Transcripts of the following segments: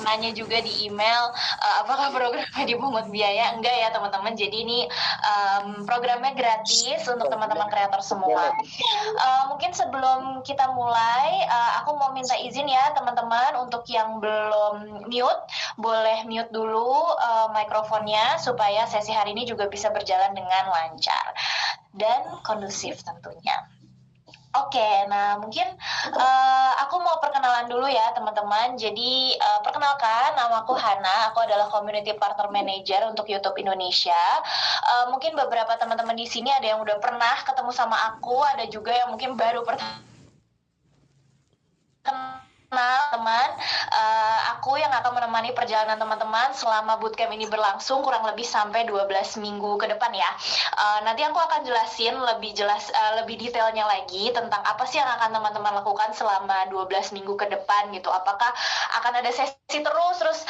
nanya juga di email, apakah programnya dipungut biaya? Enggak ya teman-teman, jadi ini programnya gratis untuk teman-teman kreator semua. Mungkin sebelum kita mulai, aku mau minta izin ya teman-teman untuk yang belum mute, boleh mute dulu mikrofonnya supaya sesi hari ini juga bisa berjalan dengan lancar dan kondusif tentunya. Oke, nah mungkin aku mau perkenalan dulu ya teman-teman. Jadi perkenalkan, nama aku Hana. Aku adalah Community Partner Manager untuk YouTube Indonesia. Mungkin beberapa teman-teman di sini ada yang udah pernah ketemu sama aku, ada juga yang mungkin baru pertama kenal teman. Aku yang akan menemani perjalanan teman-teman selama bootcamp ini berlangsung kurang lebih sampai 12 minggu ke depan ya. Nanti aku akan jelasin lebih detailnya lagi tentang apa sih yang akan teman-teman lakukan selama 12 minggu ke depan gitu. Apakah akan ada sesi terus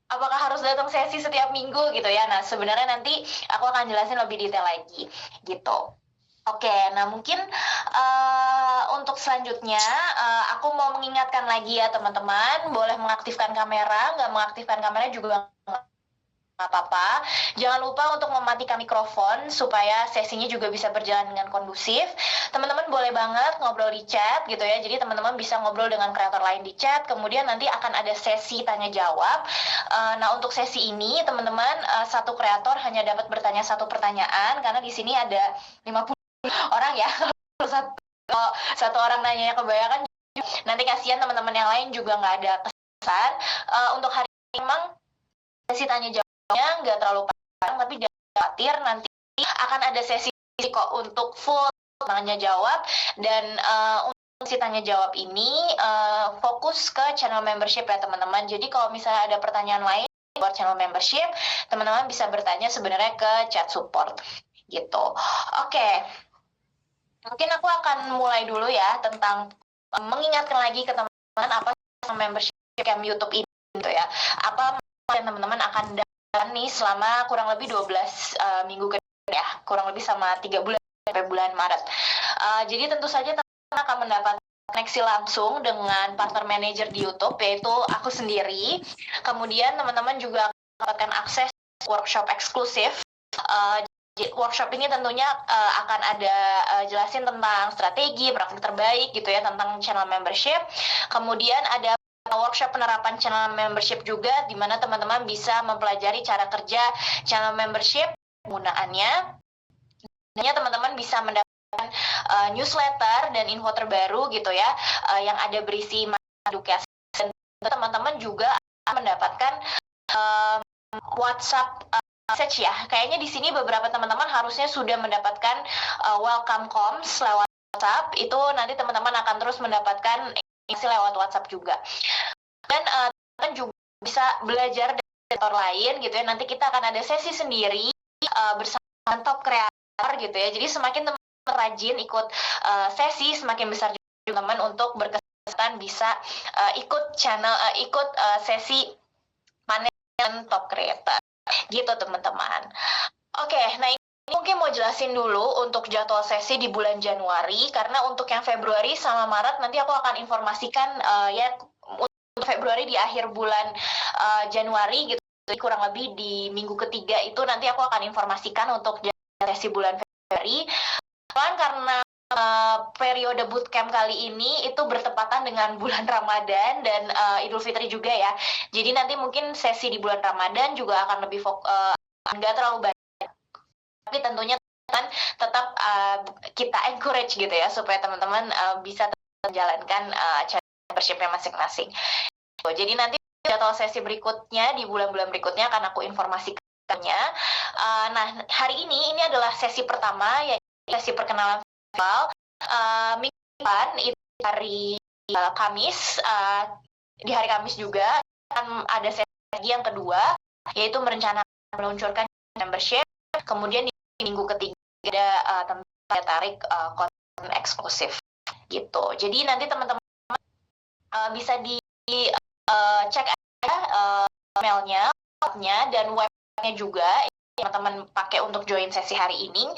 apakah harus datang sesi setiap minggu gitu ya. Nah, sebenarnya nanti aku akan jelasin lebih detail lagi gitu. Oke, nah mungkin untuk selanjutnya aku mau mengingatkan lagi ya teman-teman, boleh mengaktifkan kamera, nggak mengaktifkan kamera juga nggak apa-apa. Jangan lupa untuk mematikan mikrofon supaya sesinya juga bisa berjalan dengan kondusif. Teman-teman boleh banget ngobrol di chat gitu ya, jadi teman-teman bisa ngobrol dengan kreator lain di chat, kemudian nanti akan ada sesi tanya-jawab. Nah untuk sesi ini teman-teman satu kreator hanya dapat bertanya satu pertanyaan, karena di sini ada 50 orang ya. Kalau satu orang nanya kebanyakan nanti kasihan teman-teman yang lain juga nggak ada kesan. Untuk hari ini memang sesi tanya jawabnya nggak terlalu panjang, tapi jangan khawatir, nanti akan ada sesi kok untuk full tanya jawab. Dan untuk sesi tanya jawab ini fokus ke channel membership ya teman-teman. Jadi kalau misalnya ada pertanyaan lain buat channel membership, teman-teman bisa bertanya sebenarnya ke chat support gitu. Oke. Mungkin aku akan mulai dulu ya tentang mengingatkan lagi ke teman-teman apa membership camp YouTube ini gitu ya. Apa yang teman-teman akan dapat nih selama kurang lebih 12 minggu ke depan ya. Kurang lebih sama 3 bulan sampai bulan Maret. Jadi tentu saja teman-teman akan mendapat koneksi langsung dengan partner manager di YouTube, yaitu aku sendiri. Kemudian teman-teman juga akan mendapatkan akses workshop eksklusif. Workshop ini tentunya akan ada jelasin tentang strategi, praktik terbaik gitu ya tentang channel membership. Kemudian ada workshop penerapan channel membership juga, di mana teman-teman bisa mempelajari cara kerja channel membership, penggunaannya. Dan teman-teman bisa mendapatkan newsletter dan info terbaru gitu ya, yang ada berisi edukasi. Dan teman-teman juga akan mendapatkan WhatsApp message ya. Kayaknya di sini beberapa teman-teman harusnya sudah mendapatkan welcome comms lewat WhatsApp. Itu nanti teman-teman akan terus mendapatkan informasi lewat WhatsApp juga. Dan teman-teman juga bisa belajar dari kreator lain gitu ya. Nanti kita akan ada sesi sendiri bersama top kreator gitu ya. Jadi semakin teman-teman rajin ikut sesi, semakin besar juga teman-teman untuk berkesempatan bisa ikut sesi panen top creator. Gitu teman-teman. Oke, nah ini mungkin mau jelasin dulu untuk jadwal sesi di bulan Januari, karena untuk yang Februari sama Maret nanti aku akan informasikan ya untuk Februari di akhir bulan Januari gitu, kurang lebih di minggu ketiga itu nanti aku akan informasikan untuk sesi bulan Februari. Karena periode bootcamp kali ini itu bertepatan dengan bulan Ramadan dan Idul Fitri juga ya. Jadi nanti mungkin sesi di bulan Ramadan juga akan lebih nggak terlalu banyak. Tapi tentunya kan tetap kita encourage gitu ya supaya teman-teman bisa menjalankan channel membership-nya masing-masing. Jadi nanti jadwal sesi berikutnya di bulan-bulan berikutnya akan aku informasikannya. Nah hari ini adalah sesi pertama, yaitu sesi perkenalan festival. Minggu depan itu hari Kamis, di hari Kamis juga akan ada sesi lagi yang kedua, yaitu merencanakan meluncurkan membership. Kemudian di minggu ketiga ada tempat tarik konten eksklusif gitu. Jadi nanti teman-teman bisa cek aja emailnya dan webnya juga teman-teman pakai untuk join sesi hari ini.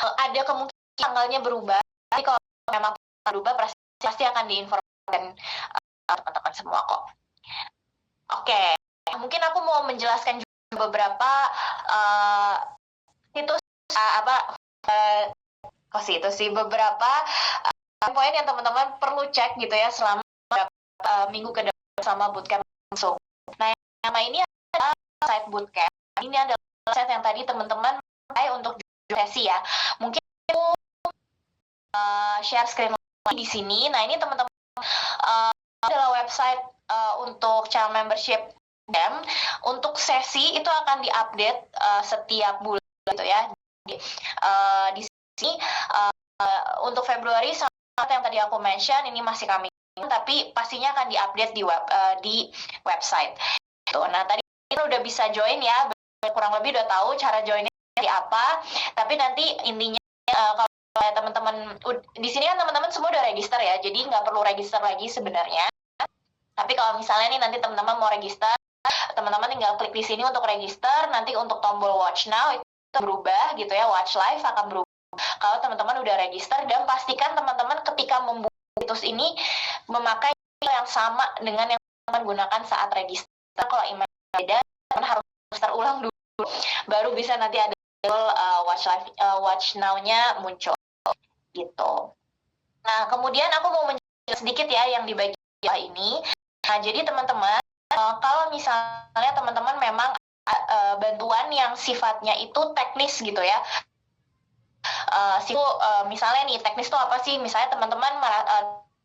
Ada kemungkinan tanggalnya berubah, tapi kalau memang berubah pasti akan diinformasikan teman-teman semua kok. mungkin aku mau menjelaskan juga beberapa situs itu sih beberapa poin yang teman-teman perlu cek gitu ya selama minggu ke depan selama bootcamp langsung. Nah, yang nama ini adalah site bootcamp. Ini adalah site yang tadi teman-teman pakai untuk sesi ya. Mungkin aku share screen di sini. Nah, ini teman-teman adalah website untuk channel membership. Untuk sesi itu akan diupdate setiap bulan gitu ya. Di sini untuk Februari saat yang tadi aku mention ini masih kami, tapi pastinya akan diupdate di website. Nah, tadi kita udah bisa join ya, kurang lebih udah tahu cara joinnya seperti apa. Tapi nanti intinya kalau teman-teman di sini kan teman-teman semua udah register ya, jadi nggak perlu register lagi sebenarnya. Tapi kalau misalnya nih nanti teman-teman mau register, teman-teman tinggal klik di sini untuk register. Nanti untuk tombol watch now itu berubah gitu ya, watch live akan berubah kalau teman-teman udah register, dan pastikan teman-teman ketika membuka situs ini memakai email yang sama dengan yang teman gunakan saat register. Kalau email beda, teman harus register ulang dulu baru bisa nanti ada watch now-nya muncul gitu. Nah, kemudian aku mau menjelaskan sedikit ya yang di bagian ini. Nah, jadi teman-teman kalau misalnya teman-teman memang bantuan yang sifatnya itu teknis gitu ya, misalnya nih teknis itu apa sih? Misalnya teman-teman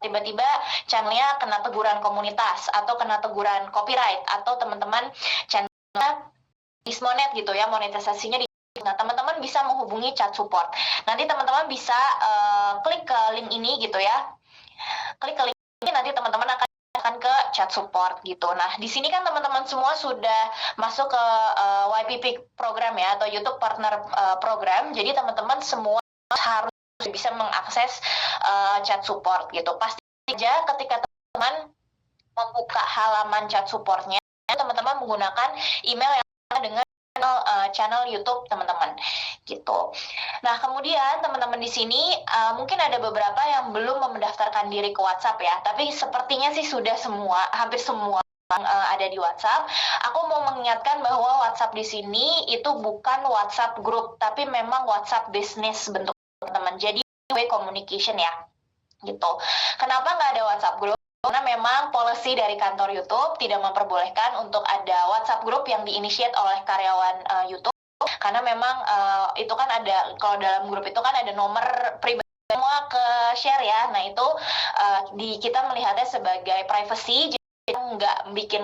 tiba-tiba channelnya kena teguran komunitas atau kena teguran copyright, atau teman-teman channelnya dismonet gitu ya, monetisasinya nah teman-teman bisa menghubungi chat support. Nanti teman-teman bisa klik ke link ini gitu ya, klik ke link ini, nanti teman-teman akan ke chat support gitu. Nah, di sini kan teman-teman semua sudah masuk ke YPP program ya, atau YouTube Partner Program. Jadi teman-teman semua harus bisa mengakses chat support gitu. Pasti saja ketika teman-teman membuka halaman chat supportnya, teman-teman menggunakan email yang sama dengan channel YouTube teman-teman gitu. Nah, kemudian teman-teman di sini mungkin ada beberapa yang belum mendaftarkan diri ke WhatsApp ya, tapi sepertinya sih sudah semua, hampir semua ada di WhatsApp. Aku mau mengingatkan bahwa WhatsApp di sini itu bukan WhatsApp group, tapi memang WhatsApp business bentuk teman-teman. Jadi way communication ya gitu. Kenapa nggak ada WhatsApp group? Karena memang policy dari kantor YouTube tidak memperbolehkan untuk ada WhatsApp group yang diinitiate oleh karyawan YouTube, karena memang itu kan ada, kalau dalam grup itu kan ada nomor pribadi semua ke share ya. Nah itu kita melihatnya sebagai privacy, jadi nggak bikin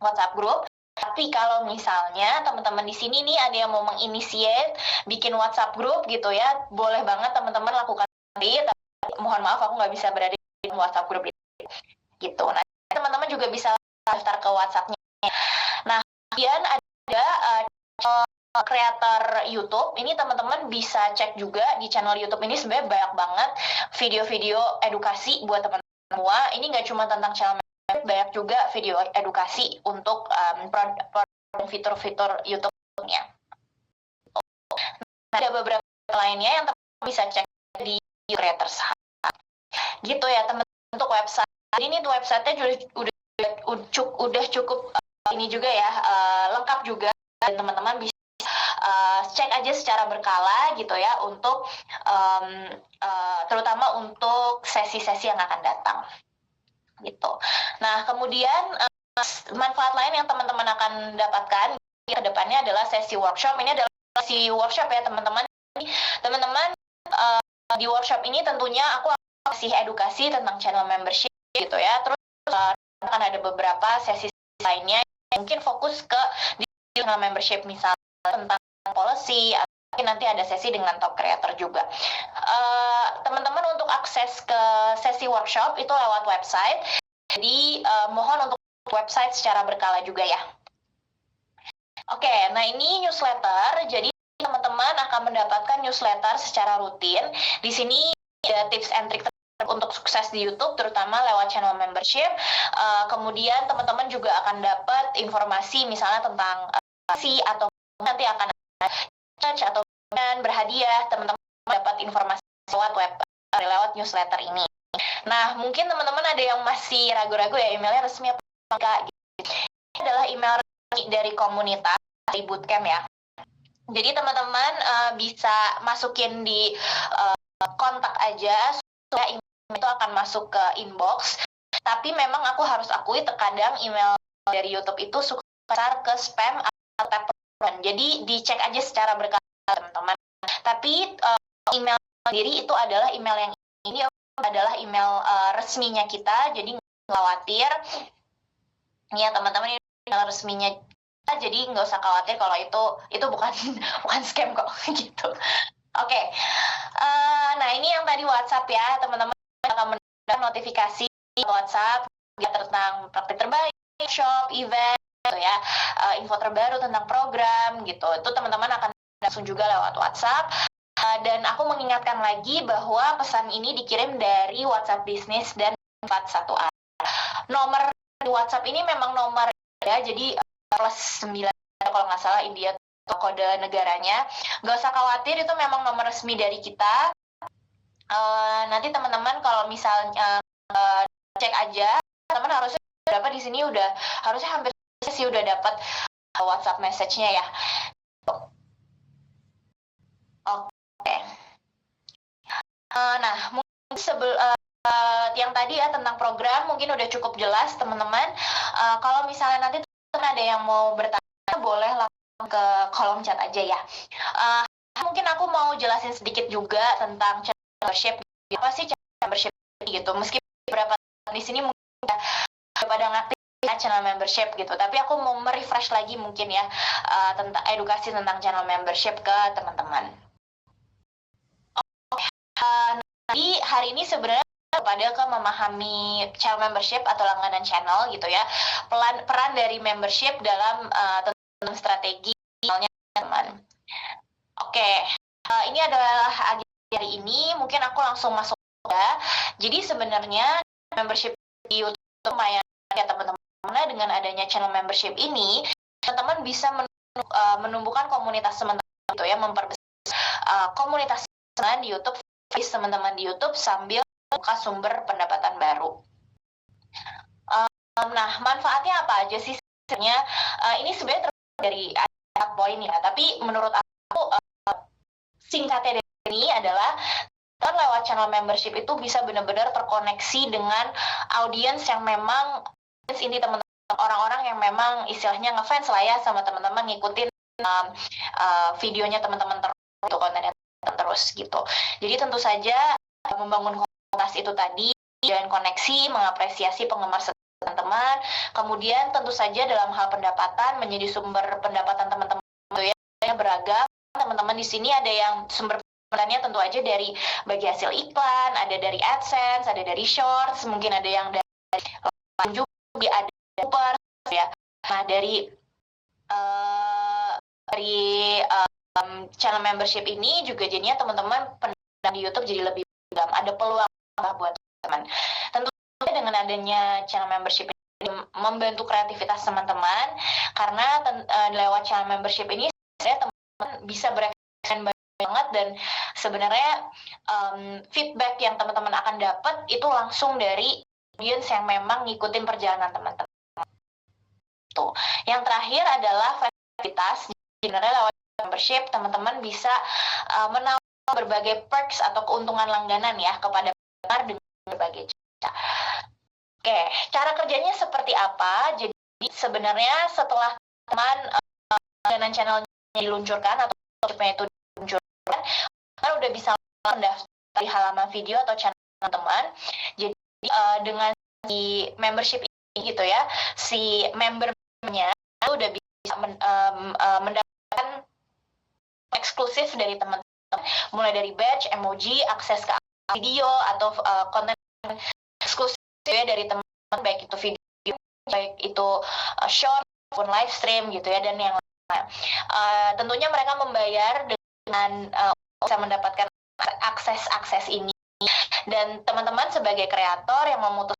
WhatsApp group. Tapi kalau misalnya teman-teman di sini nih ada yang mau menginitiate bikin WhatsApp group gitu ya, boleh banget teman-teman lakukan sendiri. Mohon maaf aku nggak bisa berada di WhatsApp group itu gitu. Nah, teman-teman juga bisa daftar ke WhatsApp-nya. Nah, kemudian ada kreator YouTube. Ini teman-teman bisa cek juga di channel YouTube ini, sebenarnya banyak banget video-video edukasi buat teman-teman semua. Ini nggak cuma tentang channel, banyak juga video edukasi untuk fitur-fitur YouTube-nya. Nah, ada beberapa lainnya yang teman-teman bisa cek di Creators gitu ya teman-teman. Untuk website ini tuh websitenya udah cukup ini juga ya, lengkap juga, dan teman-teman bisa cek aja secara berkala gitu ya, untuk terutama untuk sesi-sesi yang akan datang gitu. Nah, kemudian manfaat lain yang teman-teman akan dapatkan ke depannya adalah sesi workshop. Ini adalah sesi workshop ya teman-teman. Teman-teman di workshop ini tentunya aku kasih edukasi tentang channel membership gitu ya. Terus akan ada beberapa sesi lainnya yang mungkin fokus ke di channel membership, misalnya tentang policy, atau nanti ada sesi dengan top creator juga. Teman-teman untuk akses ke sesi workshop itu lewat website. Jadi mohon untuk website secara berkala juga ya. Oke, nah ini newsletter. Jadi teman-teman akan mendapatkan newsletter secara rutin. Di sini ada tips and trick untuk sukses di YouTube, terutama lewat channel membership. Kemudian teman-teman juga akan dapat informasi misalnya tentang atau nanti akan charge atau berhadiah. Teman-teman dapat informasi lewat newsletter ini. Nah, mungkin teman-teman ada yang masih ragu-ragu ya, emailnya resmi apa enggak. Ini adalah email resmi dari komunitas di bootcamp ya. Jadi teman-teman bisa masukin di kontak aja supaya email itu akan masuk ke inbox. Tapi memang aku harus akui terkadang email dari YouTube itu suka besar ke spam atau tab. Jadi dicek aja secara berkala teman-teman. Tapi email sendiri itu adalah email yang ini adalah email resminya kita. Jadi nggak khawatir. Ya teman-teman, ini email resminya kita, jadi nggak usah khawatir kalau itu bukan bukan scam kok gitu. Oke. Nah ini yang tadi WhatsApp ya teman-teman, akan mendapatkan notifikasi WhatsApp tentang praktik terbaik, shop, event gitu ya, info terbaru tentang program gitu. Itu teman-teman akan langsung juga lewat WhatsApp. Dan aku mengingatkan lagi bahwa pesan ini dikirim dari WhatsApp Business dan 41A. Nomor di WhatsApp ini memang nomor ya, jadi plus 9 kalau nggak salah India kode negaranya. Nggak usah khawatir, itu memang nomor resmi dari kita. Nanti teman-teman kalau misalnya cek aja, teman-teman harusnya dapat di sini harusnya hampir sih udah dapat WhatsApp message-nya ya. Oke. Nah, mungkin yang tadi ya tentang program mungkin udah cukup jelas teman-teman. Kalau misalnya nanti teman ada yang mau bertanya, boleh langsung ke kolom chat aja ya. Mungkin aku mau jelasin sedikit juga tentang channel membership. Apa sih channel membership gitu? Meski beberapa di sini mungkin pada ngaktif channel membership gitu, tapi aku mau merefresh lagi mungkin ya tentang edukasi tentang channel membership ke teman-teman. Jadi hari ini sebenarnya kepada ke memahami channel membership atau langganan channel gitu ya, peran dari membership dalam tentang strategi teman. Oke, ini adalah agenda hari ini. Mungkin aku langsung masuk ya. Jadi sebenarnya membership di YouTube lumayan ya teman-teman. Dengan adanya channel membership ini, teman-teman bisa menumbuhkan komunitas teman-teman gitu ya, memperbesar komunitas teman di YouTube, teman-teman di YouTube sambil membuka sumber pendapatan baru. Nah, manfaatnya apa aja sih sebenarnya? Ini sebenarnya dari 4 poin ya, tapi menurut aku singkatnya dari ini adalah kan lewat channel membership itu bisa benar-benar terkoneksi dengan audiens yang memang ini teman-teman, orang-orang yang memang istilahnya ngefans lah ya sama teman-teman, ngikutin videonya teman-teman terus, kontennya terus gitu. Jadi tentu saja membangun komunitas itu tadi dan koneksi, mengapresiasi penggemar teman-teman. Kemudian tentu saja dalam hal pendapatan, menjadi sumber pendapatan teman-teman itu ya beragam. Teman-teman di sini ada yang sumber pendapatannya tentu aja dari bagi hasil iklan, ada dari AdSense, ada dari Shorts, mungkin ada yang dari ada super ya. Nah dari channel membership ini juga jadinya teman-teman pendapatan di YouTube jadi lebih beragam, ada peluang buat teman. Tentu dengan adanya channel membership ini membantu kreativitas teman-teman, karena lewat channel membership ini sebenarnya teman-teman bisa berekspresi banget, dan sebenarnya feedback yang teman-teman akan dapat itu langsung dari audiens yang memang ngikutin perjalanan teman-teman. Tuh. Yang terakhir adalah fleksibilitas. Sebenarnya lewat membership teman-teman bisa menawarkan berbagai perks atau keuntungan langganan ya kepada pendengar dengan berbagai cara. Oke, cara kerjanya seperti apa? Jadi sebenarnya setelah teman langganan channelnya diluncurkan atau itu diluncurkan, kan udah bisa mendaftar di halaman video atau channel teman-teman. Jadi dengan si membership ini gitu ya, si membernya itu udah bisa mendapatkan eksklusif dari teman-teman, mulai dari badge, emoji, akses ke video atau konten eksklusif ya dari teman-teman, baik itu video, baik itu short maupun live stream gitu ya, dan yang lain. Tentunya mereka membayar dengan bisa mendapatkan akses ini, dan teman-teman sebagai kreator yang memutuskan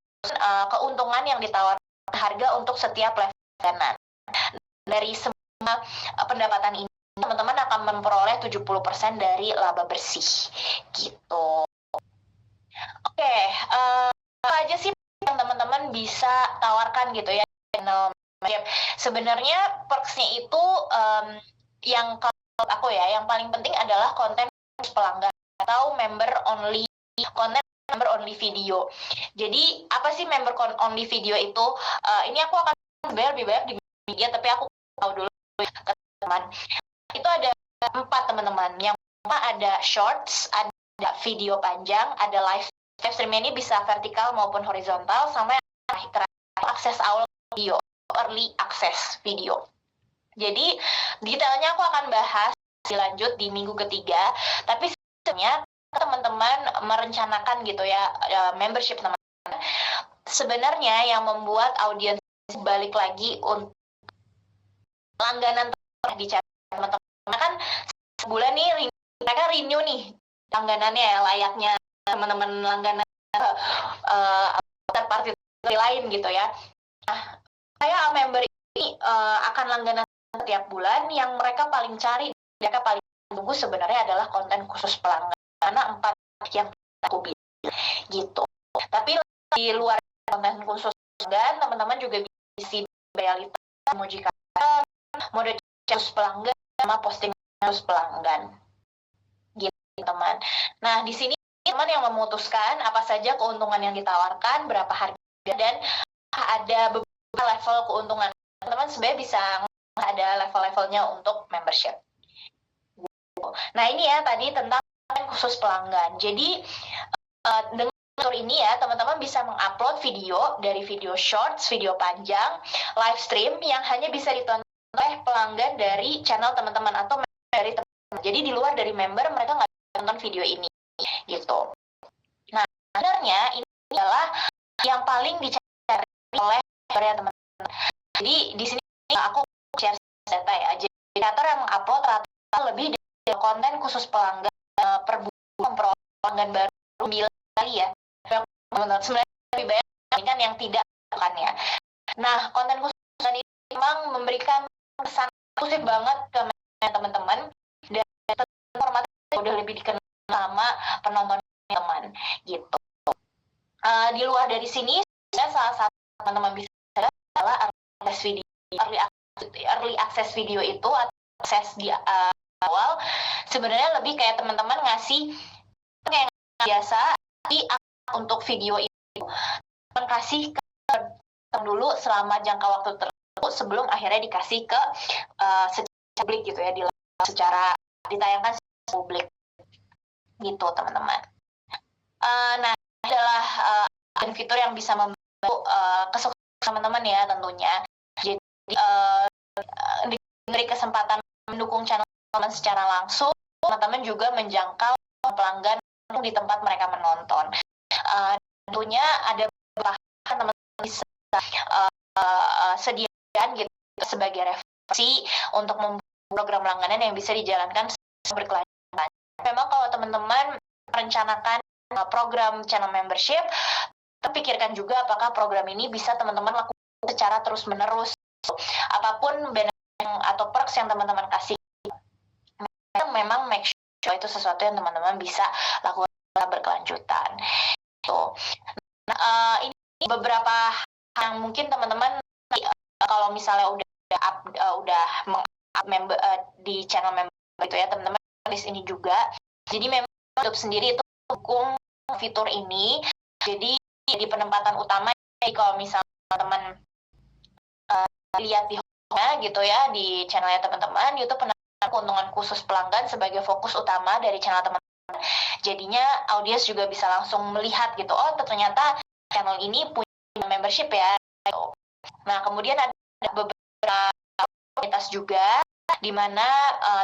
keuntungan yang ditawarkan harga untuk setiap level langganan. Dari semua pendapatan ini teman-teman akan memperoleh 70% dari laba bersih gitu. Oke, apa aja sih yang teman-teman bisa tawarkan gitu ya channel Sebenarnya perks-nya itu yang kalau aku ya, yang paling penting adalah konten pelanggan atau member only konten, member only video. Jadi apa sih member only video itu? Ini aku akan lebih banyak di media, tapi aku tahu dulu ke teman. Itu ada 4 teman-teman. Yang pertama ada shorts, ada video panjang, ada live stream. Ini bisa vertikal maupun horizontal, sama yang terakhir akses awal video, early access video. Jadi detailnya aku akan bahas dilanjut di minggu ketiga, tapi sebenarnya teman-teman merencanakan gitu ya, membership teman-teman. Sebenarnya yang membuat audiens balik lagi untuk langganan di channel teman-teman kan sebulan nih mereka renew nih langganannya ya, layaknya teman-teman langganan third party lain gitu ya. Nah, saya member ini akan langganan setiap bulan. Yang mereka paling cari, mereka paling tunggu sebenarnya adalah konten khusus pelanggan, karena 4 yang aku bilang gitu. Tapi di luar konten khusus pelanggan, teman-teman juga bisa realita, emoji kata, mode khusus pelanggan, sama posting khusus pelanggan gitu teman. Nah di sini teman yang memutuskan apa saja keuntungan yang ditawarkan, berapa harga, dan ada beberapa level keuntungan. Teman-teman sebenarnya bisa ada level-levelnya untuk membership. Nah ini ya tadi tentang khusus pelanggan. Jadi dengan fitur ini ya teman-teman bisa mengupload video, dari video shorts, video panjang, live stream yang hanya bisa ditonton oleh pelanggan dari channel teman-teman atau dari teman-teman. Jadi di luar dari member mereka nggak nonton video ini gitu. Nah sebenarnya ini adalah yang paling dicari oleh teman-teman. Jadi di sini aku share data ya. Jadi kreator yang mengupload rata-rata lebih dari konten khusus pelanggan per bulan, memperoleh pelanggan baru 9 kali ya. Sebenarnya lebih banyak kan yang tidak kan ya. Nah konten khusus ini memang memberikan kesan eksklusif banget ke teman-teman, dan informasi udah lebih dikenal sama penonton teman gitu. Di luar dari sini salah satu teman-teman bisa adalah early access video itu, atau akses di awal. Sebenarnya lebih kayak teman-teman ngasih kayak biasa, tapi untuk video itu kasih ke dulu selama jangka waktu tertentu sebelum akhirnya dikasih ke publik gitu ya, secara ditayangkan secara publik gitu teman-teman. Nah adalah fitur yang bisa membantu kesuksesan teman-teman ya tentunya. Jadi diberi kesempatan mendukung channel teman secara langsung, teman-teman juga menjangkau pelanggan di tempat mereka menonton. Tentunya ada beberapa teman-teman bisa sediakan gitu sebagai referensi untuk membuat program langganan yang bisa dijalankan berkelanjutan. Memang kalau teman-teman merencanakan program channel membership, pikirkan juga apakah program ini bisa teman-teman lakukan secara terus-menerus. Apapun benefit atau perks yang teman-teman kasih, memang make sure itu sesuatu yang teman-teman bisa lakukan berkelanjutan. Nah, ini beberapa yang mungkin teman-teman kalau misalnya udah member di channel member itu ya teman-teman list ini juga. Jadi memang YouTube sendiri itu dukung fitur ini. Jadi di penempatan utama, jadi kalau misalnya teman-teman lihat di gitu ya di channelnya teman-teman, YouTube penempatan keuntungan khusus pelanggan sebagai fokus utama dari channel teman-teman. Jadinya audiens juga bisa langsung melihat gitu, oh ternyata channel ini punya membership ya. Nah kemudian ada beberapa komunitas juga di mana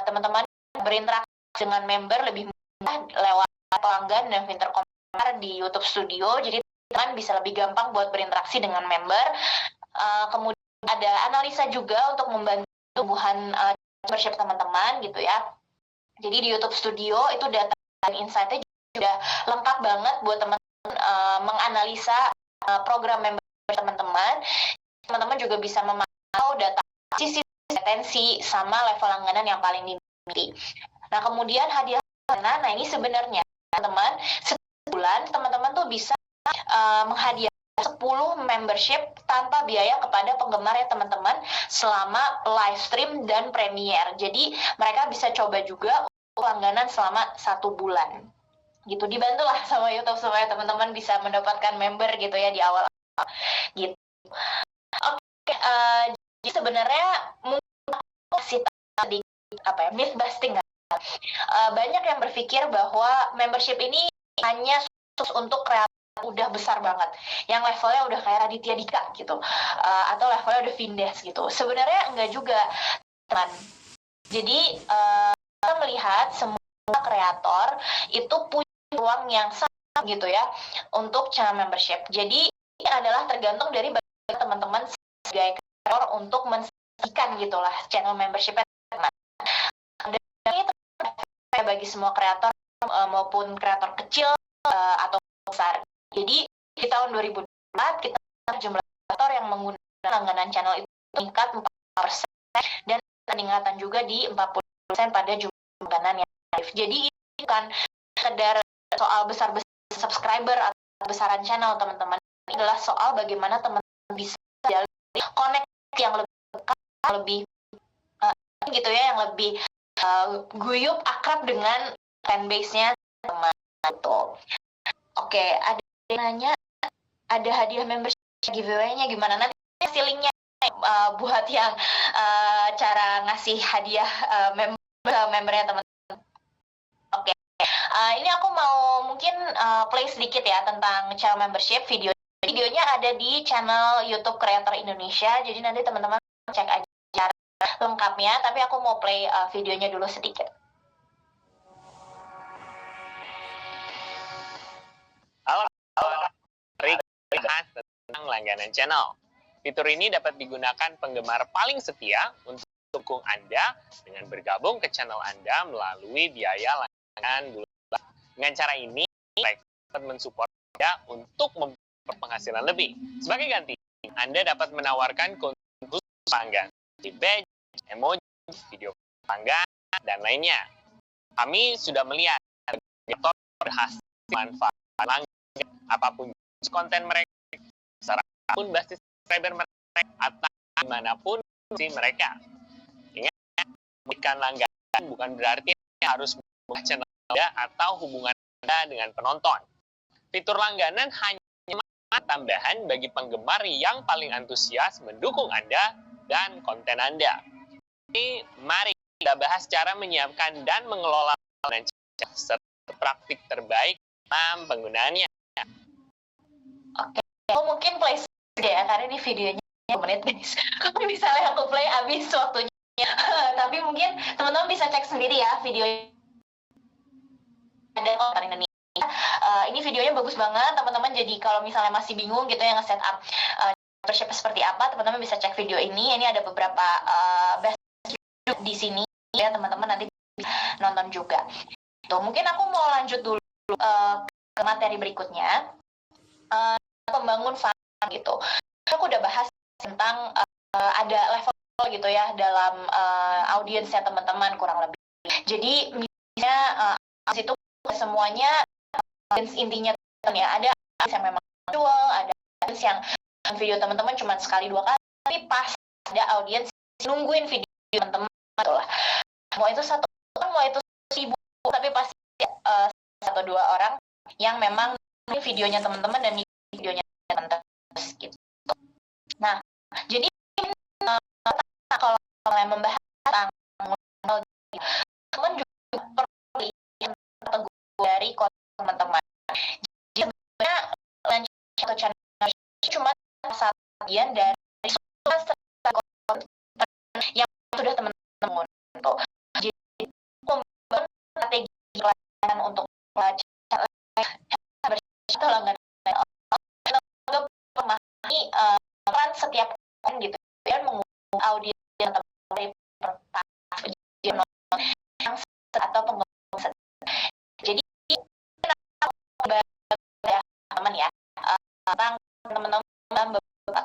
teman-teman berinteraksi dengan member lebih mudah lewat pelanggan dan fitur komentar di YouTube Studio. Jadi teman bisa lebih gampang buat berinteraksi dengan member. Kemudian ada analisa juga untuk membantu tumbuhan membership teman-teman gitu ya. Jadi di YouTube Studio itu data dan insight-nya sudah lengkap banget buat teman-teman menganalisa program membership teman-teman. Teman-teman juga bisa memantau data sisi retensi sama level langganan yang paling dimiliki. Nah kemudian hadiah langganan, nah ini sebenarnya teman-teman sebulan teman-teman tuh bisa menghadiahkan 10 membership tanpa biaya kepada penggemar ya teman-teman selama live stream dan premiere. Jadi mereka bisa coba juga langganan selama 1 bulan. Gitu, dibantulah sama YouTube supaya teman-teman bisa mendapatkan member gitu ya di awal gitu. Oke, jadi sebenarnya mungkin kasih sedikit myth busting. Banyak yang berpikir bahwa membership ini hanya khusus untuk kreator udah besar banget, yang levelnya udah kayak Raditya Dika gitu, atau levelnya udah Vindes gitu. Sebenarnya enggak juga, teman. Jadi kita melihat semua kreator itu punya ruang yang sama gitu ya untuk channel membership. Jadi ini adalah tergantung dari teman-teman sebagai kreator untuk mensesuaikan gitulah channel membership-nya. Dan itu bagi semua kreator maupun kreator kecil atau besar. Jadi di tahun 2004 kita jumlah kreator yang menggunakan langganan channel itu meningkat 4% dan peningkatan juga di 40% pada jumlah langganan yang live. Jadi ini bukan sekedar soal besar-besar subscriber atau besaran channel teman-teman. Ini adalah soal bagaimana teman-teman bisa jalin connect yang lebih dekat, lebih gitu ya, yang lebih guyup akrab dengan fanbase-nya teman itu. Oke, ada yang nanya, ada hadiah membership giveaway-nya gimana? Nanti kasih linknya buat yang cara ngasih hadiah membernya teman-teman. Oke, ini aku mau mungkin play sedikit ya tentang channel membership. Videonya ada di channel YouTube Creator Indonesia, jadi nanti teman-teman cek aja lengkapnya. Tapi aku mau play videonya dulu sedikit. Halo, mari kita bahas tentang langganan channel. Fitur ini dapat digunakan penggemar paling setia untuk mendukung Anda dengan bergabung ke channel Anda melalui biaya langganan bulan. Dengan cara ini, dapat mensupport Anda untuk memperoleh penghasilan lebih. Sebagai ganti, Anda dapat menawarkan konten khusus pelanggan, badge, emoji, video pelanggan, dan lainnya. Kami sudah melihat kreator berhasil manfaatkan langganan apapun konten mereka, apapun basis subscriber mereka, atau dimanapun si mereka. Ingat, memberikan langganan bukan berarti harus membuka channel Anda atau hubungan Anda dengan penonton. Fitur langganan hanya tambahan bagi penggemar yang paling antusias mendukung Anda dan konten Anda. Jadi, mari kita bahas cara menyiapkan dan mengelola langganan serta praktik terbaik dalam penggunaannya. Oke, aku mungkin play saja ya, karena ini videonya 1 menit guys. Kalau misalnya aku play habis waktunya. Tapi mungkin teman-teman bisa cek sendiri ya videonya. Ada konten Indonesia. Ini videonya bagus banget, teman-teman. Jadi kalau misalnya masih bingung gitu ya nge-setup membership seperti apa, teman-teman bisa cek video ini. Ini ada beberapa best di sini ya teman-teman, nanti bisa nonton juga. Tuh, mungkin aku mau lanjut dulu ke materi berikutnya. Membangun funnel gitu. Aku udah bahas tentang ada level gitu ya dalam audiensnya teman-teman kurang lebih. Jadi misalnya itu semuanya audiens intinya ya, ada yang memang jual, ada audiens yang video teman-teman cuma sekali 2 kali, tapi pas ada audiens nungguin video teman-teman lah. Mau itu 1 orang, mau itu 1000, tapi pasti 1-2 orang yang memang videonya teman-teman dan videonya teman-teman gitu. Nah, jadi kalau membahas tentang teman juga perlu lihat dari konten teman-teman. Jadi sebenarnya launch atau channel cuma satu bagian dari konten yang sudah teman-teman untuk. Jadi membangun strategi iklan untuk atau langganan memahami peran setiap konten gitu dan mengundang audiens dari yang atau penggemar. Jadi kita teman ya tentang teman-teman beberapa.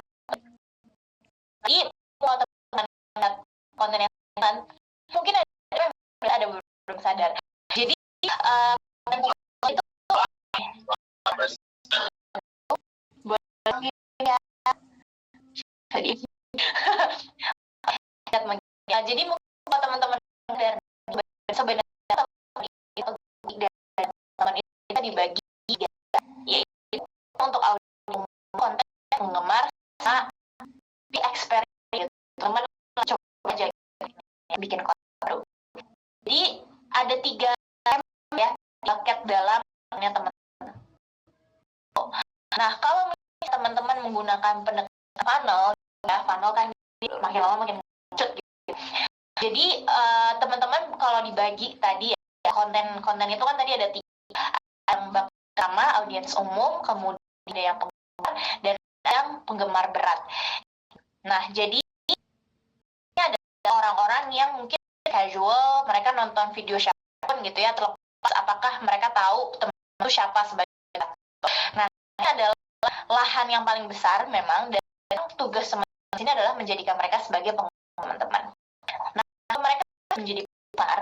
Jadi mau teman konten yang mungkin ada belum sadar. Jadi itu Tadi. Ya, jadi mungkin kalau teman-teman dari sebenarnya itu teman itu kita dibagi ya untuk audio konten penggemar di eksperimen teman coba aja bikin konten baru. Jadi ada 3 ya paket dalamnya teman-teman. Nah kalau teman-teman menggunakan pendekatan funnel, ya funnel kan makin lama makin lanjut gitu. Jadi teman-teman kalau dibagi tadi ya konten itu kan tadi ada 3, yang pertama audiens umum, kemudian ada yang penggemar dan yang penggemar berat. Nah jadi ini ada orang-orang yang mungkin casual, mereka nonton video siapapun gitu ya, terlepas apakah mereka tahu teman itu siapa sebagai. Nah ini adalah lahan yang paling besar memang, dan tugas teman-teman ini adalah menjadikan mereka sebagai teman-teman. Nah mereka menjadi penggemar,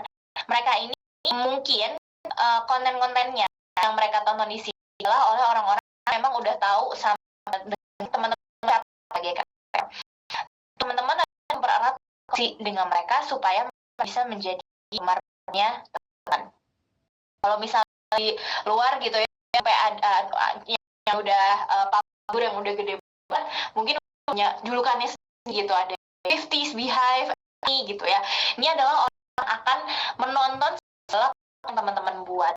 mereka ini mungkin konten-kontennya yang mereka tonton di sini adalah oleh orang-orang yang memang udah tahu sama teman-teman sebagai teman-teman mempererat dengan mereka supaya bisa menjadi penggemarnya teman. Kalau misalnya di luar gitu ya, sampai ada yang udah public yang udah gede banget, mungkin punya julukannya gitu, ada 50s Beehive gitu ya. Ini adalah orang yang akan menonton setelah teman-teman buat.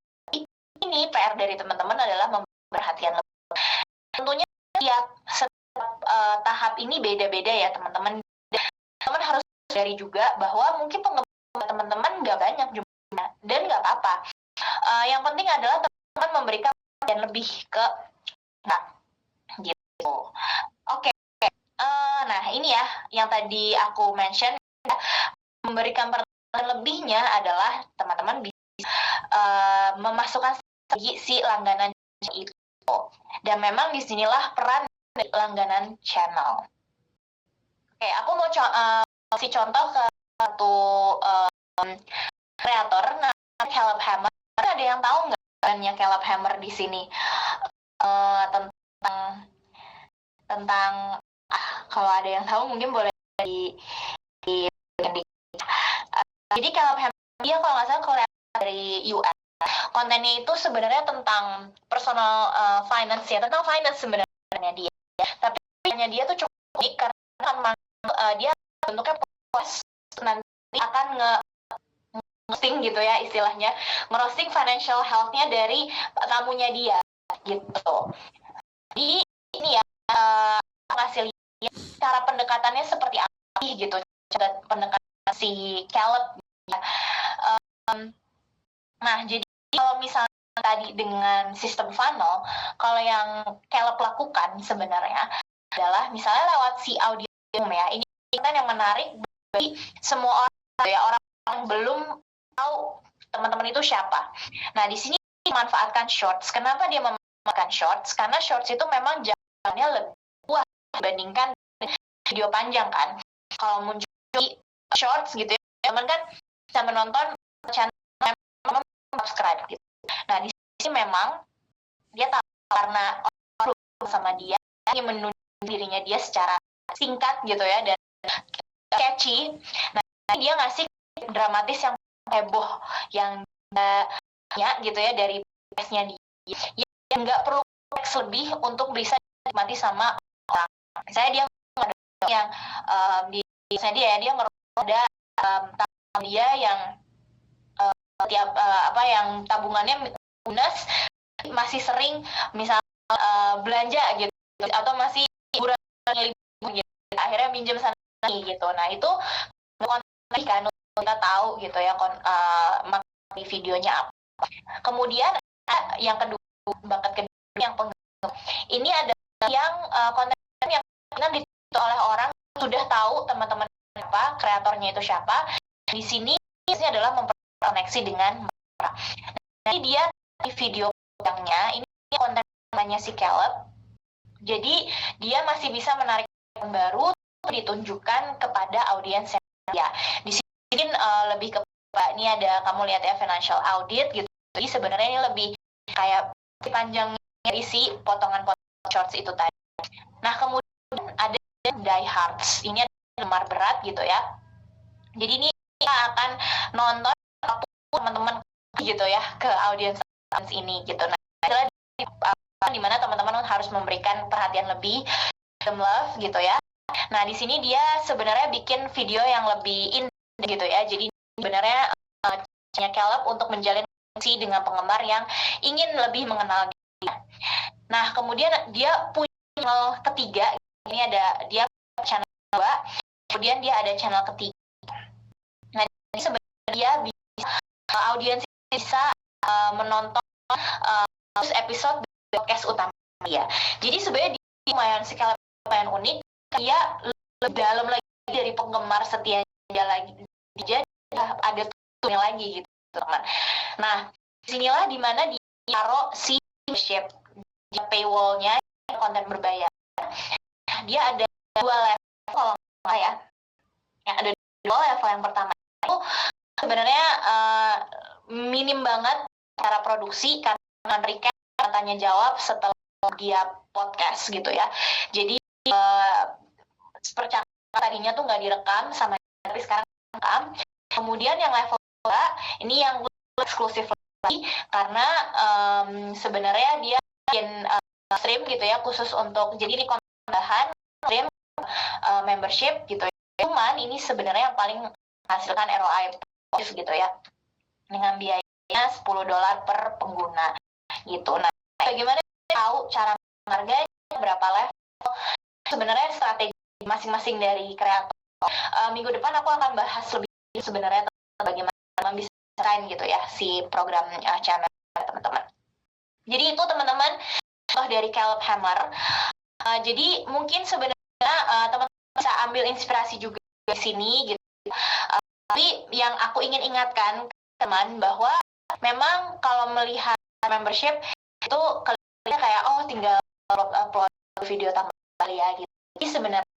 Ini PR dari teman-teman adalah memperhatikan lebih. Tentunya setiap tahap ini beda-beda ya teman-teman. Teman harus sadari juga bahwa mungkin penggemar teman-teman nggak banyak jumlahnya, dan nggak apa-apa. Yang penting adalah teman-teman memberikan perhatian lebih ke gitu. Oke. Nah ini ya yang tadi aku mention ya, memberikan perhatian lebihnya adalah teman-teman bisa memasukkan si langganan itu, dan memang disinilah peran dari langganan channel. Oke, aku mau kasih contoh ke satu kreator, namanya Caleb Hammer. Ada yang tahu nggak perannya Caleb Hammer di sini? Tentang kalau ada yang tahu mungkin boleh di jadi Caleb Hammer dia kalau nggak salah kreator dari US. Kontennya itu sebenarnya tentang personal finance ya, tentang finance sebenarnya dia. Tapi dia tuh cukup unik karena dia bentuknya post, nanti akan nge-roasting gitu ya istilahnya, nge-roasting financial health-nya dari tamunya dia gitu. Jadi ini ya ngasih lihat cara pendekatannya seperti apa gitu, cara pendekatan si Caleb ya. Nah jadi kalau misalnya tadi dengan sistem funnel, kalau yang Caleb lakukan sebenarnya adalah misalnya lewat si audio ya, ini kan yang menarik bagi semua orang ya, orang yang belum tahu teman-teman itu siapa. Nah di sini memanfaatkan shorts. Kenapa dia memanfaatkan shorts? Karena shorts itu memang jalannya lebih luas dibandingkan video panjang kan. Kalau muncul di shorts gitu ya, teman kan bisa menonton channel memang subscribe gitu. Nah di sini memang dia tahu karena orang sama dia ingin menunjukkan dirinya dia secara singkat gitu ya dan catchy. Nah dia ngasih dramatis yang heboh, yang banyak gitu ya dari tesnya dia, yang nggak perlu teks lebih untuk bisa dinikmati sama orang. Saya dia yang di dia ngerokok ada dia yang tiap yang tabungannya lunas, masih sering misalnya belanja gitu atau masih liburan gitu, akhirnya minjem sana gitu. Nah itu kan kita tahu gitu ya di videonya apa. Kemudian yang kedua, bakat kedua yang ini ada yang konten yang ditulis oleh orang sudah tahu teman-teman apa, kreatornya itu siapa. Di sini adalah memperkoneksi dengan mereka. Nah, ini dia di video yang ini kontennya si Caleb. Jadi dia masih bisa menarik yang baru ditunjukkan kepada audiens ya. Di sini lebih ke ini ada kamu lihat ya financial audit gitu. Jadi sebenarnya ini lebih kayak panjangnya isi potongan-potongan shorts itu tadi. Nah kemudian ada diehards. Ini penggemar berat gitu ya. Jadi ini kita akan nonton teman-teman gitu ya ke audiens ini gitu. Nah, adalah di mana teman-teman harus memberikan perhatian lebih, love gitu ya. Nah, di sini dia sebenarnya bikin video yang lebih in gitu ya. Jadi sebenarnya Caleb untuk menjalin koneksi dengan penggemar yang ingin lebih mengenal dia. Nah, kemudian dia punya channel ketiga. Ini ada dia channel 2, kemudian dia ada channel ketiga. Nah, ini sebenarnya dia bisa audiens bisa menonton episode podcast utama dia. Jadi sebenarnya dia lumayan unik. Dia lebih dalam lagi dari penggemar setia dia lagi. Dia ada tuh lagi gitu, teman. Nah, disinilah dimana dia taruh si membership, dia paywall-nya konten berbayar. Dia ada 2 level kalau nggak ya. Yang ada 2 level. Yang pertama itu sebenarnya minim banget cara produksi karena recap tanya jawab setelah dia podcast gitu ya. Jadi percakapan tadinya tuh nggak direkam sama, tapi sekarang direkam. Kemudian yang level 2 ini yang eksklusif lagi karena sebenarnya dia bikin stream gitu ya khusus untuk, jadi ini konten tambahan stream membership gitu ya. Cuman ini sebenarnya yang paling menghasilkan ROI gitu ya, dengan biayanya $10 per pengguna gitu. Nah, bagaimana tahu cara harganya berapa level? Sebenarnya strategi masing-masing dari kreator. Minggu depan aku akan bahas lebih sebenarnya bagaimana bisa desain gitu ya si program channel teman-teman. Jadi itu teman-teman contoh dari Caleb Hammer. Jadi mungkin sebenarnya teman-teman bisa ambil inspirasi juga di sini gitu. Tapi yang aku ingin ingatkan teman bahwa memang kalau melihat membership itu kalian kayak tinggal upload video tambah kali ya gitu. Jadi sebenarnya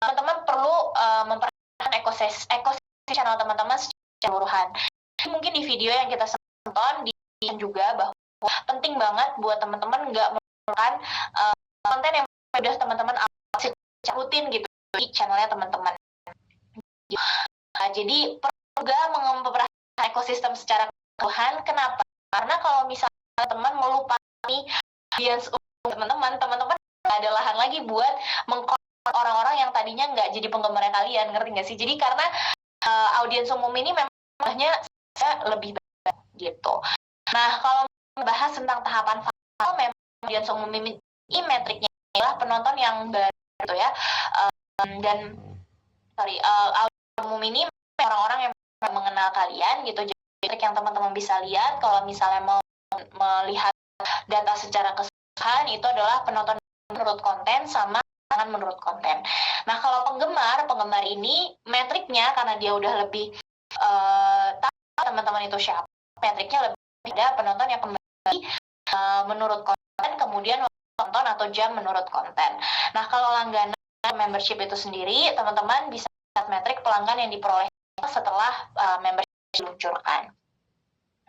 teman-teman perlu memperhatikan ekosistem channel teman-teman secara keseluruhan. Mungkin di video yang kita tonton di juga bahwa penting banget buat teman-teman nggak melakukan konten yang sudah teman-teman upload secara rutin gitu di channelnya teman-teman. Jadi perlu juga memperhatikan ekosistem secara keseluruhan. Kenapa? Karena kalau misalnya teman melupakan audiens teman-teman ada lahan lagi buat mengkontak orang-orang yang tadinya nggak jadi penggemarnya kalian, ngerti nggak sih? Jadi karena audiens umum ini memangnya lebih banyak gitu. Nah, kalau membahas tentang tahapan final, memang audiens umum ini metriknya adalah penonton yang baru gitu ya. Dan audiens umum ini orang-orang yang mengenal kalian gitu. Jadi metrik yang teman-teman bisa lihat kalau misalnya mau melihat data secara keseluruhan itu adalah penonton menurut konten sama menurut konten. Nah, kalau penggemar ini metriknya karena dia udah lebih tahu teman-teman itu siapa, metriknya lebih ada penonton yang kembali menurut konten, kemudian nonton atau jam menurut konten. Nah, kalau langganan membership itu sendiri, teman-teman bisa lihat metrik pelanggan yang diperoleh setelah membership diluncurkan.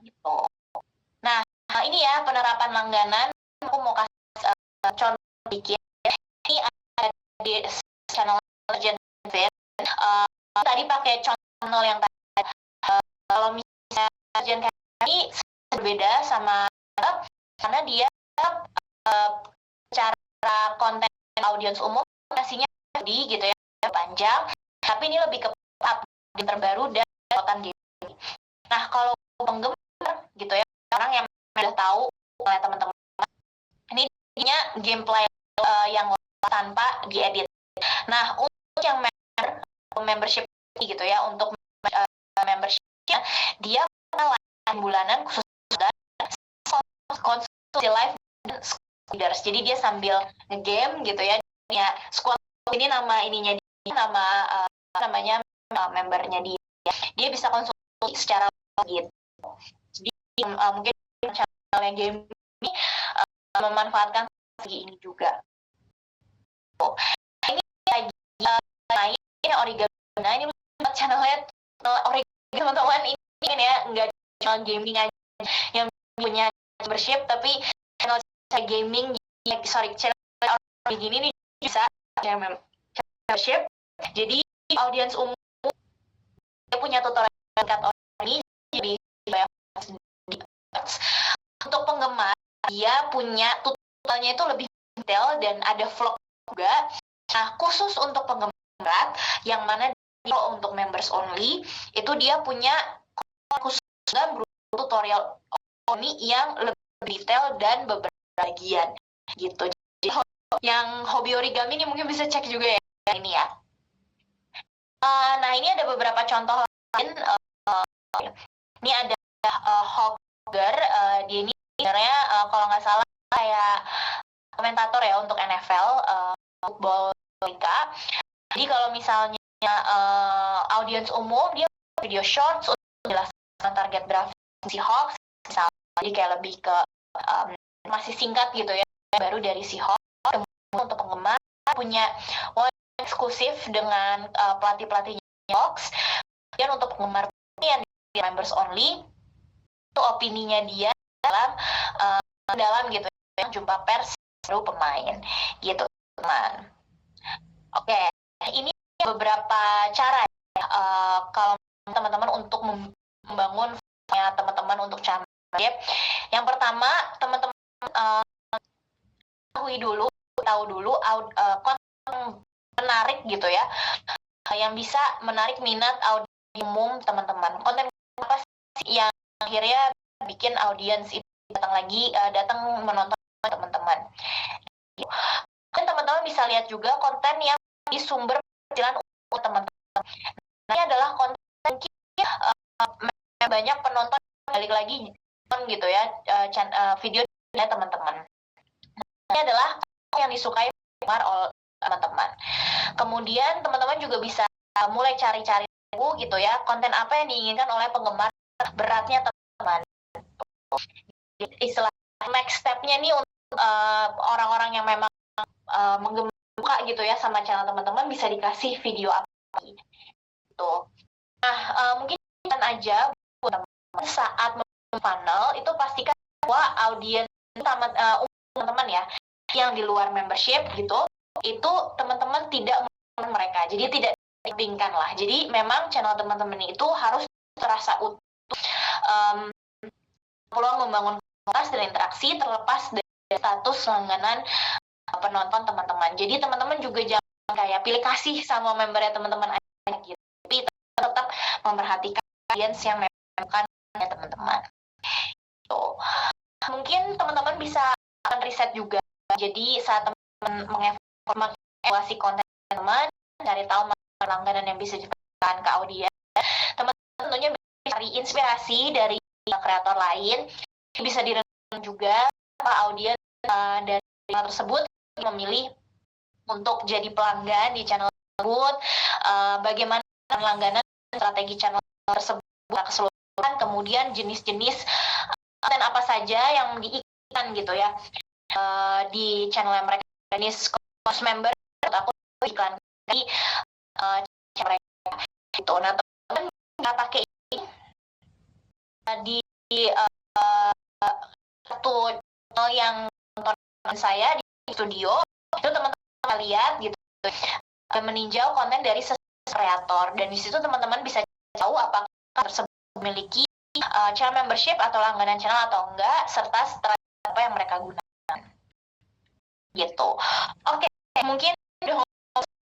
Gitu. Nah, ini ya penerapan langganan. Aku mau kasih contoh sedikit. Ini ada di channel Legend. Tadi pakai channel yang tadi. Kalau misalnya Legend ini berbeda sama karena dia cara konten audiens umum ngasihnya di gitu ya panjang, tapi ini lebih ke update terbaru dan konten game. Nah, kalau penggemar gitu ya, orang yang udah tahu oleh teman-teman, ini intinya gameplay yang tanpa diedit. Nah, untuk yang membership gitu ya, untuk membershipnya dia bulanan khusus dan konsumsi live dan leaders. Jadi dia sambil nge-game gitu ya. Ya, squad ini nama ininya dia, namanya membernya dia. Dia bisa konsumsi secara gitu. Jadi mungkin channelnya game ini memanfaatkan segi ini juga. Ini lagi ini Origami. Ini channelnya Origami teman-teman, ini ya nggak channel gaming aja yang punya membership, tapi channel gaming channel begini nih bisa membership. Jadi audiens umum dia punya tutorial singkat ini, jadi untuk penggemar dia punya tutorialnya itu lebih detail dan ada vlog juga. Nah, khusus untuk penggemar yang mana kalau untuk members only itu dia punya khusus dan tutorial ini yang lebih detail dan beberapa bagian gitu. Jadi yang hobi origami ini mungkin bisa cek juga ya ini ya. Nah, ini ada beberapa contoh lain. Ini ada Hogger, dia ini sebenarnya kalau nggak salah kayak komentator ya untuk NFL, football liga. Jadi kalau misalnya audiens umum dia video shorts untuk menjelaskan target draft Seahawks, misalnya, jadi kayak lebih ke masih singkat gitu ya, baru dari Seahawks. Kemudian untuk penggemar punya eksklusif dengan pelatih-pelatihnya Seahawks. Dan untuk penggemar yang di members only itu opininya dia dalam gitu ya, jumpa pers baru pemain gitu teman. Oke, ini beberapa cara ya, kalau teman-teman untuk membangun teman-teman untuk championship. Yang pertama, teman-teman tahu dulu konten menarik gitu ya, yang bisa menarik minat audiens umum teman-teman. Konten apa sih yang akhirnya bikin audiens itu datang menonton teman-teman. Dan teman-teman bisa lihat juga konten yang di sumber penghasilan untuk teman-teman. Nah, ini adalah konten mungkin banyak penonton balik lagi gitu ya, video teman-teman. Nah, ini adalah yang disukai oleh teman-teman. Kemudian teman-teman juga bisa mulai cari-cari gitu ya, konten apa yang diinginkan oleh penggemar beratnya teman-teman. Istilah next step-nya nih untuk orang-orang yang memang menggemar gitu ya sama channel teman-teman, bisa dikasih video apa gitu. Nah, mungkin aja teman-teman saat funnel itu pastikan bahwa audiens teman-teman ya yang di luar membership gitu, itu teman-teman tidak mereka, jadi tidak dipingkan lah. Jadi memang channel teman-teman itu harus terasa utuh, peluang membangun komunitas dan interaksi terlepas dari status langganan penonton teman-teman. Jadi teman-teman juga jangan kayak pilih kasih sama membernya teman-teman aja gitu, tapi tetap memperhatikan audiens yang memang teman-teman. Tuh. Mungkin teman-teman bisa riset juga. Jadi saat teman-teman mengevaluasi konten teman, cari tahu langganan yang bisa diberikan ke audiens, teman-teman tentunya bisa cari inspirasi dari kreator lain, bisa direnung juga apa audiens dari channel tersebut memilih untuk jadi pelanggan di channel tersebut, bagaimana langganan, strategi channel tersebut keseluruhan, kemudian jenis-jenis konten apa saja yang diiklan gitu ya di channel yang mereka, jenis close member atau iklan di channel mereka gitu. Nah, teman-teman nggak pakai ini di satu channel yang nonton saya di studio itu teman-teman lihat gitu, meninjau konten dari kreator, dan di situ teman-teman bisa tahu apakah tersebut memiliki channel membership atau langganan channel atau enggak, serta strategi apa yang mereka gunakan gitu. Oke, mungkin udah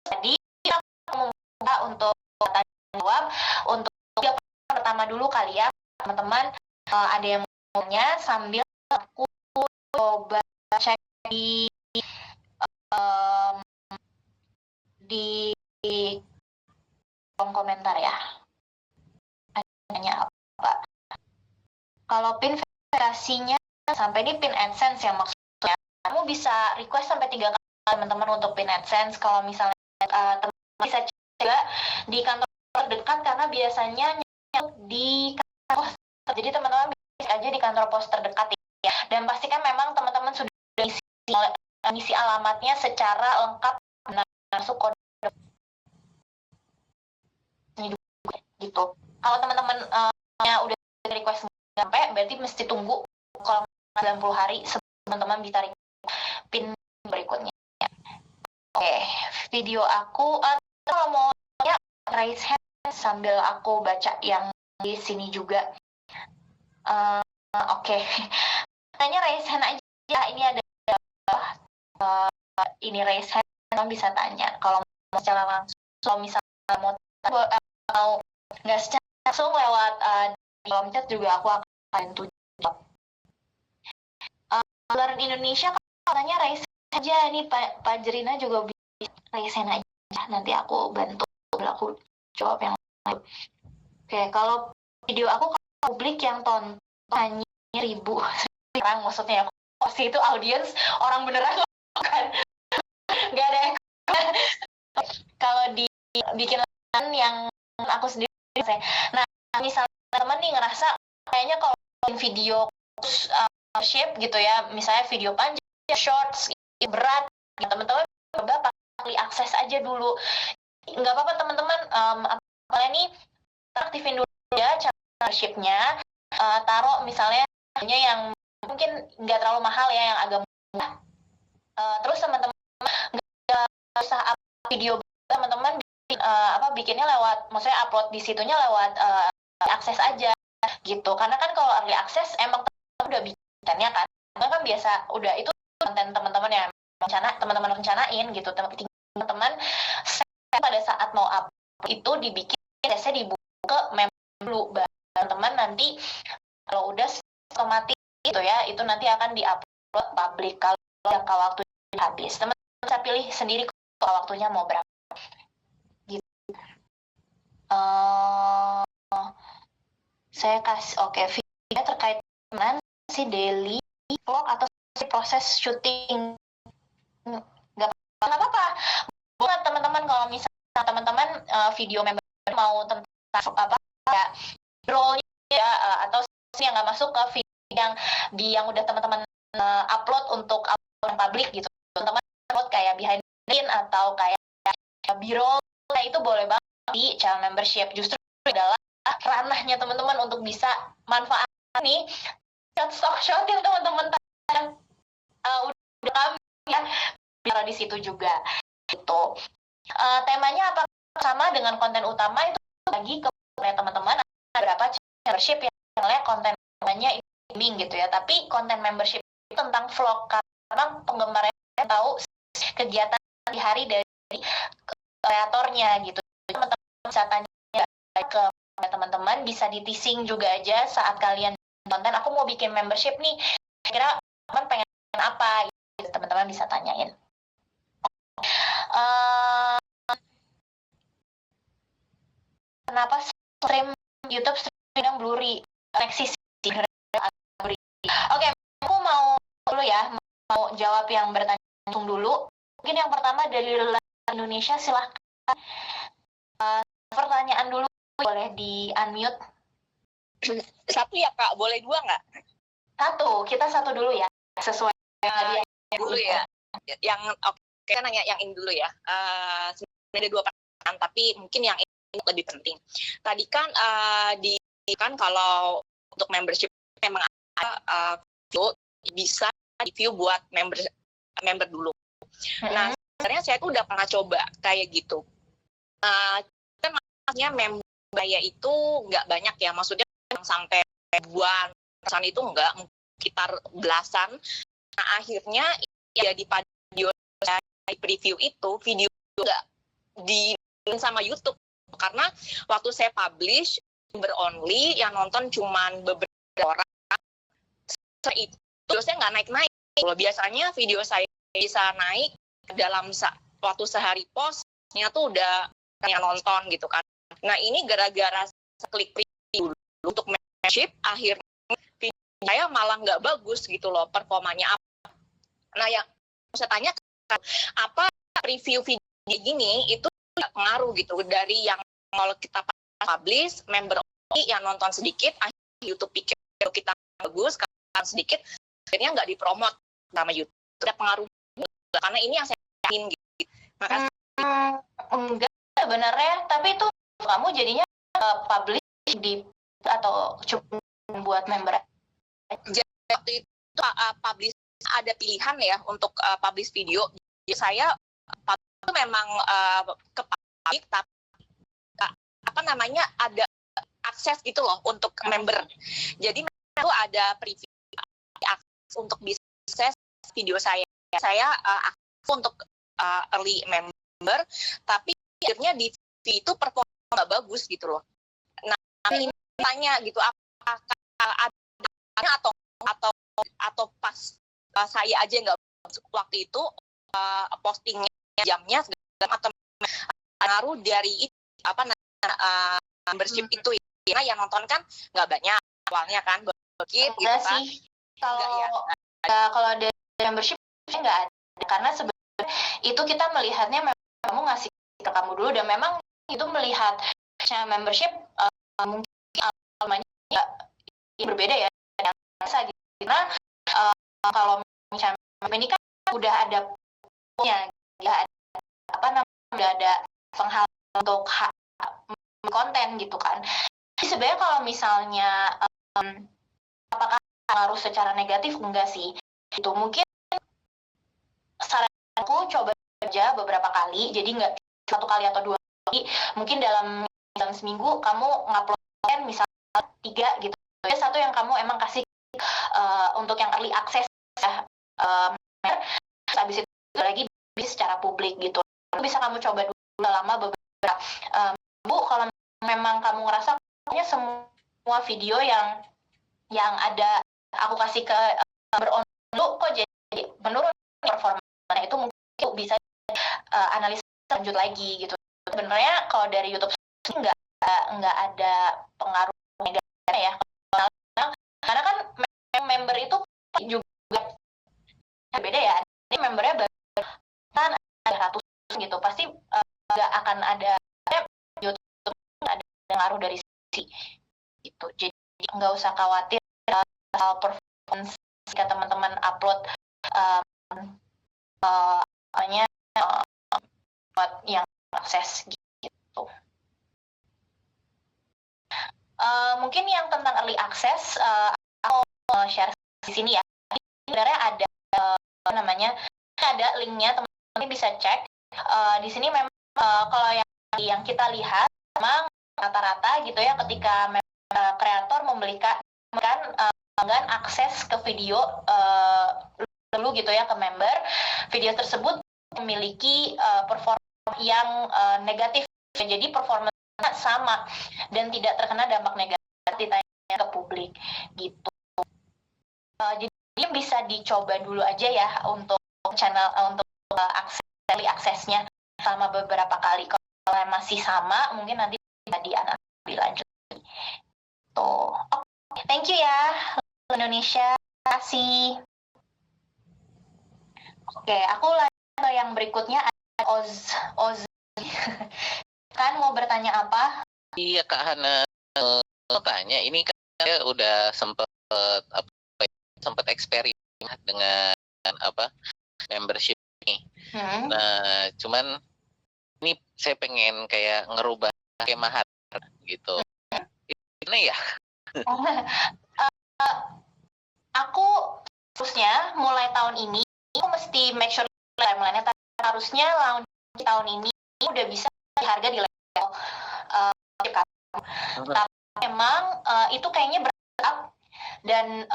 tadi kita membuka untuk tanya jawab. Untuk yang pertama dulu kali ya teman-teman, ada yang maunya sambil aku coba cek di kolom komentar ya. Tanya apa? Kalau pin verifikasinya sampai di pin AdSense yang maksudnya, kamu bisa request sampai 3 kali teman-teman untuk pin AdSense. Kalau misalnya teman-teman bisa cek juga di kantor terdekat, karena biasanya di kantor pos, jadi teman-teman bisa aja di kantor pos terdekat ya. Dan pastikan memang teman-teman sudah ngisi alamatnya secara lengkap, masuk kode gitu. Kalau teman-teman udah request sampai, berarti mesti tunggu kalau 90 hari sebelum teman-teman bisa pin berikutnya. Oke, video aku atau kalau mau ya raise hand sambil aku baca yang di sini juga. Oke, tanya raise hand aja. Ini ada ini raise hand, kalian bisa tanya. Kalau mau secara langsung, kalau misalnya mau nggak secara langsung lewat di kolom chat juga aku akan bantu jawab. Learn Indonesia katanya raise aja nih Pak Jerina juga bisa raise hand aja. Nanti aku bantu aku jawab yang lain. Oke, kalau video aku publik yang tonton hanya 1.000 orang, maksudnya pasti itu audiens orang beneran kan, nggak ada yang kalau dibikin yang aku sendiri. Nah, misalnya teman nih ngerasa kayaknya kalau video shape gitu ya, misalnya video panjang, shorts, berat, teman-teman coba kali akses aja dulu. Nggak apa-apa teman-teman, kalian nih aktifin dulu ya cara membership-nya, taruh misalnya yang mungkin nggak terlalu mahal ya, yang agak murah. Terus teman-teman nggak usah upload video, teman-teman bikinnya lewat, maksudnya upload di situnya lewat akses aja gitu. Karena kan kalau early access emang teman-teman udah bikinnya kan, kan biasa udah itu konten teman-teman yang teman-teman rencanain gitu. Teman-teman pada saat mau upload itu dibikin biasanya dibuka ke member dulu, teman-teman nanti kalau udah otomatis gitu ya, itu nanti akan diupload publik kalau jangka waktu habis. Teman-teman bisa pilih sendiri kalau waktunya mau berapa gitu. Saya kasih video terkait dengan si daily vlog atau si proses syuting. Nggak apa-apa buat teman-teman, kalau misalnya teman-teman video member mau tentang apa ya role-nya ya, atau yang nggak masuk ke video yang udah teman-teman upload untuk upload publik gitu, teman-teman upload kayak behind the scene atau kayak B-roll, nah itu boleh banget di channel membership. Justru adalah ranahnya teman-teman untuk bisa manfaat nih shot yang teman-teman udah ya biar di situ juga gitu. Temanya apa sama dengan konten utama itu lagi ke teman-teman ada berapa membership yang konten namanya gaming gitu ya, tapi konten membership itu tentang vlog karena penggemarnya tahu kegiatan di hari dari kreatornya gitu. Teman-teman bisa tanya ke teman-teman, bisa di teasing juga aja saat kalian konten, aku mau bikin membership nih, kira teman pengen apa gitu, teman-teman bisa tanyain. Kenapa stream YouTube stream blurry? Oke, aku mau dulu ya, mau jawab yang bertanya langsung dulu. Mungkin yang pertama dari Indonesia, silahkan. Pertanyaan dulu, boleh di unmute. Satu ya Kak, boleh dua nggak? Kita satu dulu ya, sesuai tadi yang dulu ya. Yang saya nanya yang ini dulu ya. Sebenarnya ada dua pertanyaan, tapi mungkin yang ini lebih penting. Tadi kan kan kalau untuk membership memang ada video bisa di-view buat member dulu. Nah, sebenarnya saya tuh udah pernah coba kayak gitu. Kan maksudnya member saya itu nggak banyak ya, maksudnya sampai ribuan persen itu enggak, sekitar belasan. Nah, akhirnya ya di video preview itu video enggak di sama YouTube karena waktu saya publish member only yang nonton cuman beberapa orang. Itu saya nggak naik-naik. Kalau biasanya video saya bisa naik dalam waktu sehari postnya tuh udah yang nonton gitu kan. Nah, ini gara-gara klik preview untuk membership, akhirnya video saya malah nggak bagus gitu loh performanya apa. Nah, yang saya tanya, apa review video gini itu nggak pengaruh gitu dari yang kalau kita publish member only yang nonton sedikit, akhirnya YouTube pikir kita bagus karena sedikit, akhirnya nggak dipromot sama YouTube. Ada pengaruh karena ini yang saya yakin gitu. Makasih. Enggak sebenarnya, tapi itu kamu jadinya publish di atau cuma buat member? Jadi waktu itu publish ada pilihan ya untuk publish video. Jadi saya itu memang ke publik, tapi ada akses gitu loh untuk member. Jadi itu ada preview akses untuk bisa video saya. Saya aktif untuk early member, tapi akhirnya di TV itu performa nggak bagus gitu loh. Nah, ini tanya gitu, apakah ada atau pas saya aja nggak waktu itu postingnya jamnya atau ngaruh dari membership itu ya, yang nonton kan nggak banyak awalnya kan begitu Enggak kan. sih, kalau ada membership nggak ada, karena sebenarnya itu kita melihatnya memang kamu ngasih ke kamu dulu, dan memang itu melihat membership mungkin namanya berbeda ya, karena kalau misalnya ini kan udah ada punya, udah ada penghalang untuk konten gitu kan. Jadi sebenarnya kalau misalnya apakah pengaruh secara negatif, enggak sih. Itu mungkin saranku coba aja beberapa kali, jadi nggak satu kali atau dua kali, mungkin dalam seminggu kamu ngupload konten misalnya 3 gitu. Jadi satu yang kamu emang kasih untuk yang early access ya, habis itu lagi secara publik gitu. Bisa kamu coba dulu lama beberapa Bu, kalau memang kamu ngerasa punya semua video yang ada aku kasih ke beronlu kok jadi menurun performa, itu mungkin bisa analisa lanjut lagi gitu. Sebenarnya kalau dari YouTube nggak ada pengaruh negatif ya, karena kan member itu juga beda ya. Ini membernya kan ada ratusan gitu, pasti nggak akan ada YouTube ada pengaruh dari sisi itu. Jadi nggak usah khawatir soal performance jika teman-teman upload buat yang akses gitu. Mungkin yang tentang early access aku share di sini ya. Sebenarnya ada ada linknya, teman-teman bisa cek. Di sini memang kalau yang kita lihat memang rata-rata gitu ya, ketika kreator memberikan akses ke video dulu gitu ya ke member, video tersebut memiliki performa yang negatif, jadi performanya sama dan tidak terkena dampak negatif ditanya ke publik gitu. Jadi bisa dicoba dulu aja ya untuk channel untuk aksesnya sama beberapa kali. Kalau masih sama, mungkin nanti bisa dianalisis lanjut. Tuh, oke, thank you ya Indonesia, terima kasih. Oke, aku lanjut ke yang berikutnya. Oz kan mau bertanya apa? Iya Kak Hana, mau tanya, ini kan saya udah sempat eksperimen dengan membership ini. Nah, cuman ini saya pengen kayak ngerubah skema gitu. Ini ya? Aku harusnya mulai tahun ini aku mesti make sure timeline-nya harusnya launch tahun ini udah bisa harga di level tapi memang itu kayaknya berat, dan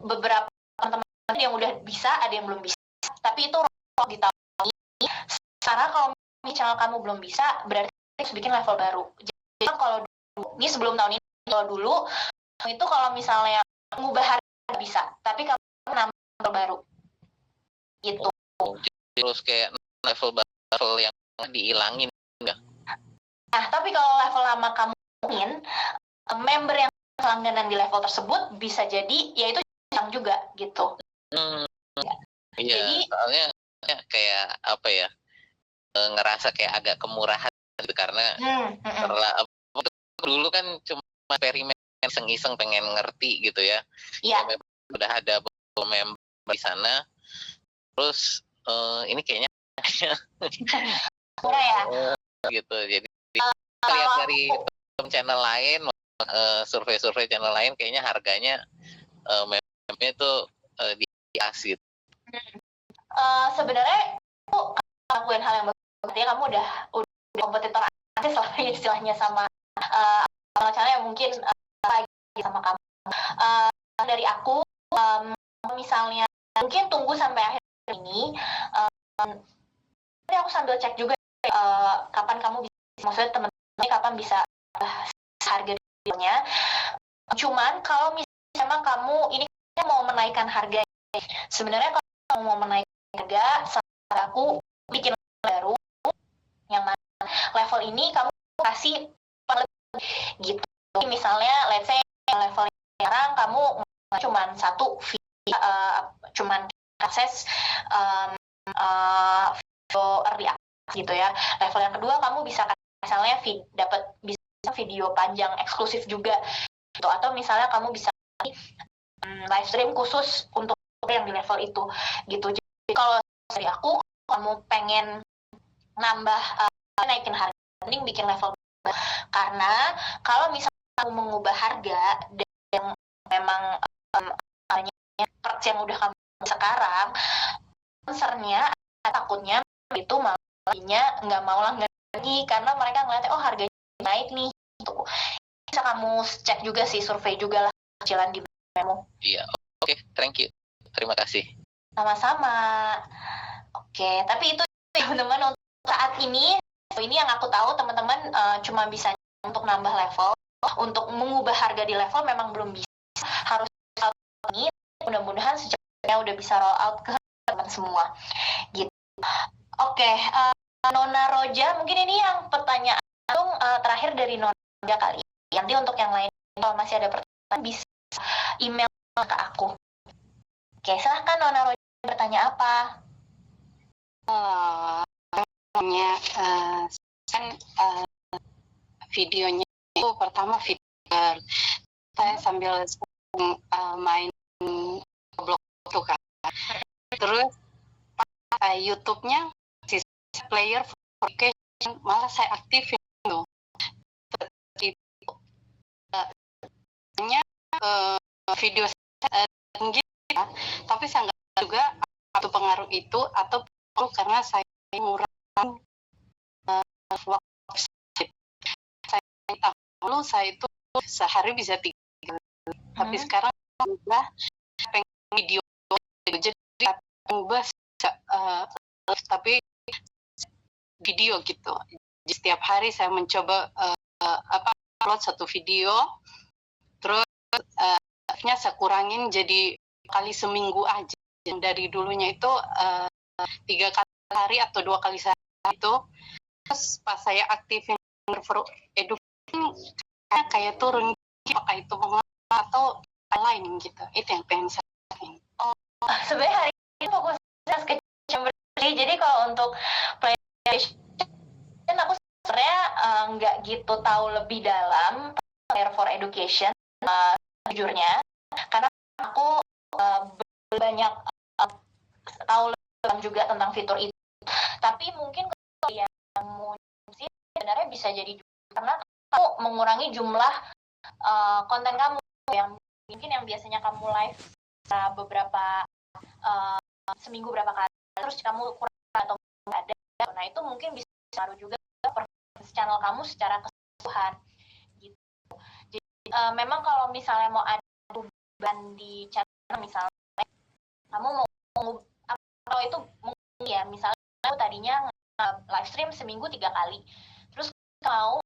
beberapa teman-teman yang udah bisa, ada yang belum bisa, tapi itu di tahun ini. Karena kalau misalnya kamu belum bisa, berarti harus bikin level baru. Jadi kalau dulu, ini sebelum tahun ini, kalau dulu itu kalau misalnya ngubah harga bisa, tapi kalau nambah level baru gitu. Terus kayak level yang dihilangin enggak? Nah, tapi kalau level lama kamu ingin, member yang langganan di level tersebut bisa jadi yaitu hilang juga gitu. Iya, jadi, soalnya kayak apa ya, ngerasa kayak agak kemurahan gitu, karena dulu kan cuma eksperimen iseng-iseng pengen ngerti gitu ya. Iya. Udah ada member di sana, terus ini kayaknya murah ya gitu. Jadi lihat dari channel lain, survei channel lain, kayaknya harganya membernya itu di atas gitu. Sebenarnya lakuin hal yang bagus, ya kamu udah kompetitor aktif lah istilahnya sama channel yang mungkin lagi sama kamu. Dari aku, misalnya mungkin tunggu sampai akhir ini. Tapi aku sambil cek juga kapan kamu bisa, maksudnya teman-teman kapan bisa harga dealnya. Cuman kalau misalnya memang kamu ini mau menaikkan harga, sebenarnya kalau kamu mau menaikkan harga, saran aku bikin baru yang mana level ini kamu kasih gitu. Misalnya let's say level sekarang kamu cuman satu cuman akses video early access gitu ya. Level yang kedua kamu bisa misalnya dapat bisa video panjang eksklusif juga gitu, atau misalnya kamu bisa live stream khusus untuk yang di level itu gitu. Jadi kalau dari aku, kamu pengen nambah naikin harga, mending bikin level baru. Karena kalau misalnya kamu mengubah harga yang memang perks yang udah kamu sekarang, concernnya takutnya itu malahnya nggak mau langgan lagi karena mereka ngeliatnya oh harganya naik nih gitu. Bisa kamu cek juga sih, survei juga lah kecilan di memo. Iya, oke, thank you, terima kasih. Sama-sama. Oke, tapi itu teman-teman untuk saat ini yang aku tahu teman-teman cuma bisa untuk nambah level, untuk mengubah harga di level memang belum bisa, harus ini mudah-mudahan secepatnya udah bisa roll out ke teman semua gitu. Oke, Nona Roja, mungkin ini yang pertanyaan terakhir dari Nona Roja kali. Nanti untuk yang lain kalau masih ada pertanyaan bisa email ke aku. Oke, silahkan Nona Roja, bertanya apa? Kan videonya itu pertama video saya sambil main blog itu kan, terus YouTube-nya si player verification malah saya aktifin loh. Itu video saya tinggi ya, tapi saya nggak juga atau pengaruh itu atau karena saya ngurangin waktu dulu saya itu sehari bisa 3 kali, tapi sekarang udah pengen video jadi ubah tapi video gitu. Jadi setiap hari saya mencoba upload satu video, terus nya saya kurangin jadi kali seminggu aja. Yang dari dulunya itu 3 kali sehari atau 2 kali sehari itu. Terus pas saya aktifin education kayak turun, apakah itu mengapa atau lain gitu. Itu yang pengen saya sampaikan. Sebenarnya hari ini fokusnya ke chamber. Jadi kalau untuk PlayStation aku sebenarnya nggak gitu tahu lebih dalam Player for Education jujurnya, karena aku banyak tahu lebih dalam juga tentang fitur itu. Tapi mungkin kalau yang sih sebenarnya bisa jadi karena kamu mengurangi jumlah konten kamu yang mungkin yang biasanya kamu live beberapa seminggu berapa kali, terus kamu kurang atau nggak ada. Nah itu mungkin bisa ngaruh juga performance channel kamu secara keseluruhan gitu. Jadi memang kalau misalnya mau ada perubahan di channel, misalnya kamu mau kalau itu ya misalnya tadinya live stream seminggu 3 kali, terus mau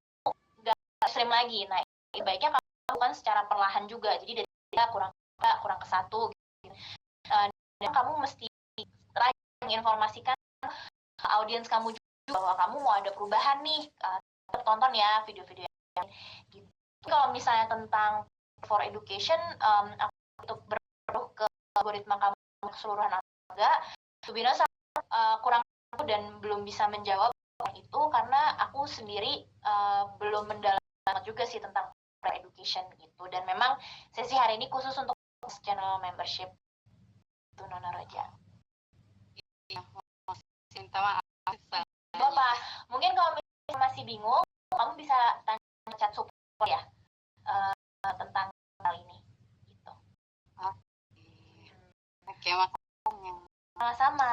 nggak live stream lagi, nah baiknya kamu lakukan secara perlahan juga, jadi dari kurang ke 1 gitu. Dan kamu mesti menginformasikan audiens kamu juga bahwa kamu mau ada perubahan nih, tonton ya video-video yang gitu. Kalau misalnya tentang for education, aku untuk berpengaruh ke algoritma kamu keseluruhan atau enggak, sebenarnya kurang dan belum bisa menjawab itu karena aku sendiri belum mendalam juga sih tentang for education gitu. Dan memang sesi hari ini khusus untuk channel membership itu, Nona Roja. Minta maaf. Bapak, mungkin kalau masih bingung, kamu bisa tanya chat support ya tentang hal ini. Gitu. Oke, makasih. Sama-sama.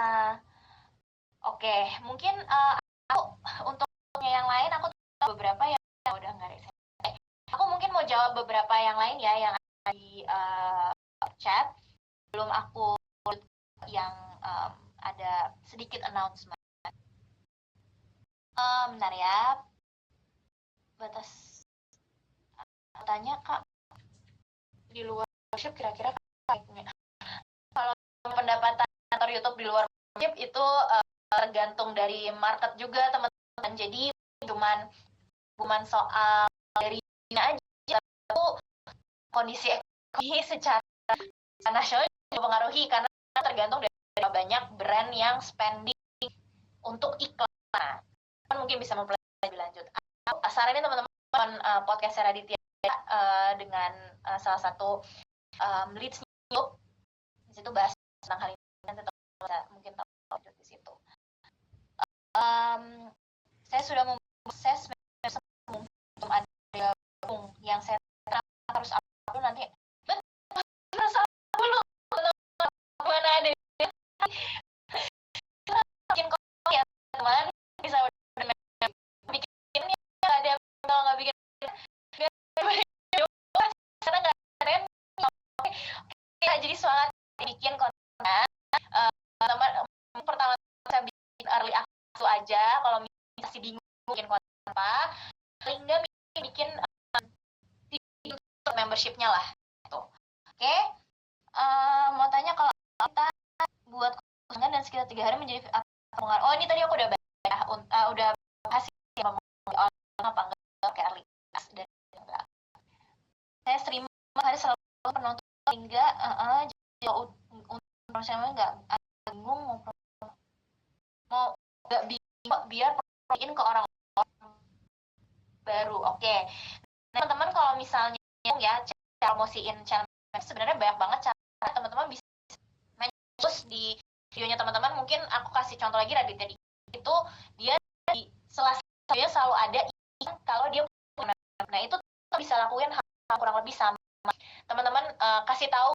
Oke, mungkin aku untuk yang lain aku beberapa yang udah nggak ada. Aku mungkin mau jawab beberapa yang lain ya yang ada di chat. Belum aku yang ada sedikit announcement. Bentar ya. Batas tanya Kak di luar workshop kira-kira kalau pendapatan kreator YouTube di luar workshop itu tergantung dari market juga teman-teman. Jadi cuman soal dari aja, itu kondisi ekonomi secara nasional mempengaruhi karena tergantung dari banyak brand yang spending untuk iklan. Kan mungkin bisa mempelajari lebih lanjut. Sarannya teman-teman podcast Raditya dengan salah satu leads YouTube di situ bahas tentang hal ini, nanti mungkin tahu lanjut di situ. Saya sudah memproses untuk ada yang saya harus upload nanti. Dulu mana ada bikin konten ya teman bisa bikinnya ada kalau nggak bikin karena nggak keren. Oke, jadi semangat bikin konten. Teman pertama saya bikin early access aja kalau masih bingung bikin konten apa paling nggak bikin membershipnya lah gitu. Oke. Mau tanya kalau kita buat konten dan sekitar 3 hari menjadi pengaruh. Oh ini tadi aku udah ya, udah bahas apa enggak kayak early access dan enggak. Saya stream hari selalu penonton hingga jadi untuk saya enggak bingung mau nggak bingung biar promoin ke orang-orang baru. Oke. Nah, teman-teman kalau misalnya ya cara promosiin channel sebenarnya banyak banget cara teman-teman bisa terus di videonya teman-teman. Mungkin aku kasih contoh lagi Raditya itu dia di sela-selanya selalu ada kalau dia nah itu bisa lakuin hal kurang lebih sama teman-teman. Kasih tahu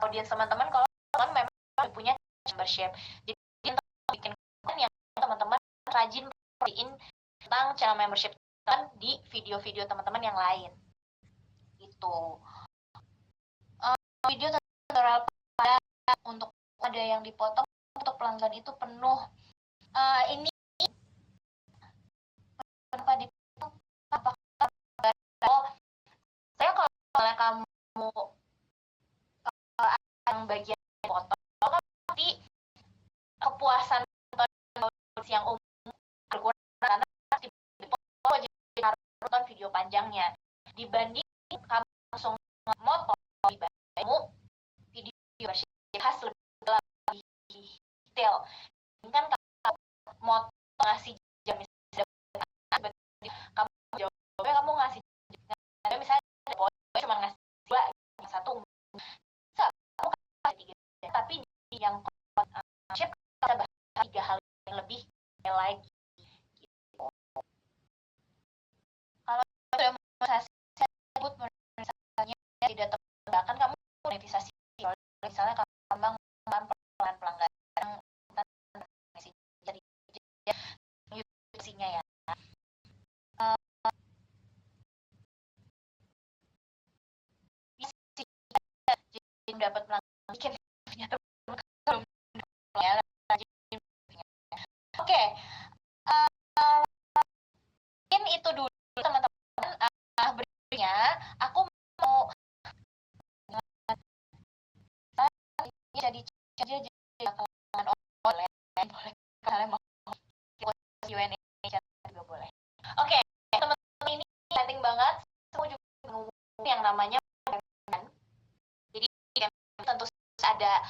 audiens teman-teman kalau teman memang punya membership. Jadi bikin konten yang teman-teman rajin perhatiin tentang channel membership di video-video teman-teman yang lain. Itu video tutorial untuk ada yang dipotong untuk pelanggan itu penuh. Ini kenapa dipotong? Apakah saya kalau misalnya kamu yang bagian potong pasti kepuasan yang umum berkurang karena dipotong jadi harus nonton video panjangnya dibanding kamu langsung motong kamu video khas lebih detail. Ini kan kamu motong ngasih jam kamu jawabnya kamu ngasih jam misalnya cuma ngasih 2 1 bisa kamu kasih 3 tapi di yang shape kita bahas 3 hal yang lebih lagi gitu. Kalau sudah monetisasi monetisasinya tidak terbakan kamu monetisasi misalnya kamu kembang pelanggan jadi YouTube-nya ya. Jadi dapat pelanggan bikin ternyata ya. Oke. Mungkin itu dulu teman-teman. Berikutnya aku mau jadi bakalan boleh kalian mau Q&A juga boleh. Oke, teman-teman ini penting banget. Aku juga yang namanya jadi tentu ada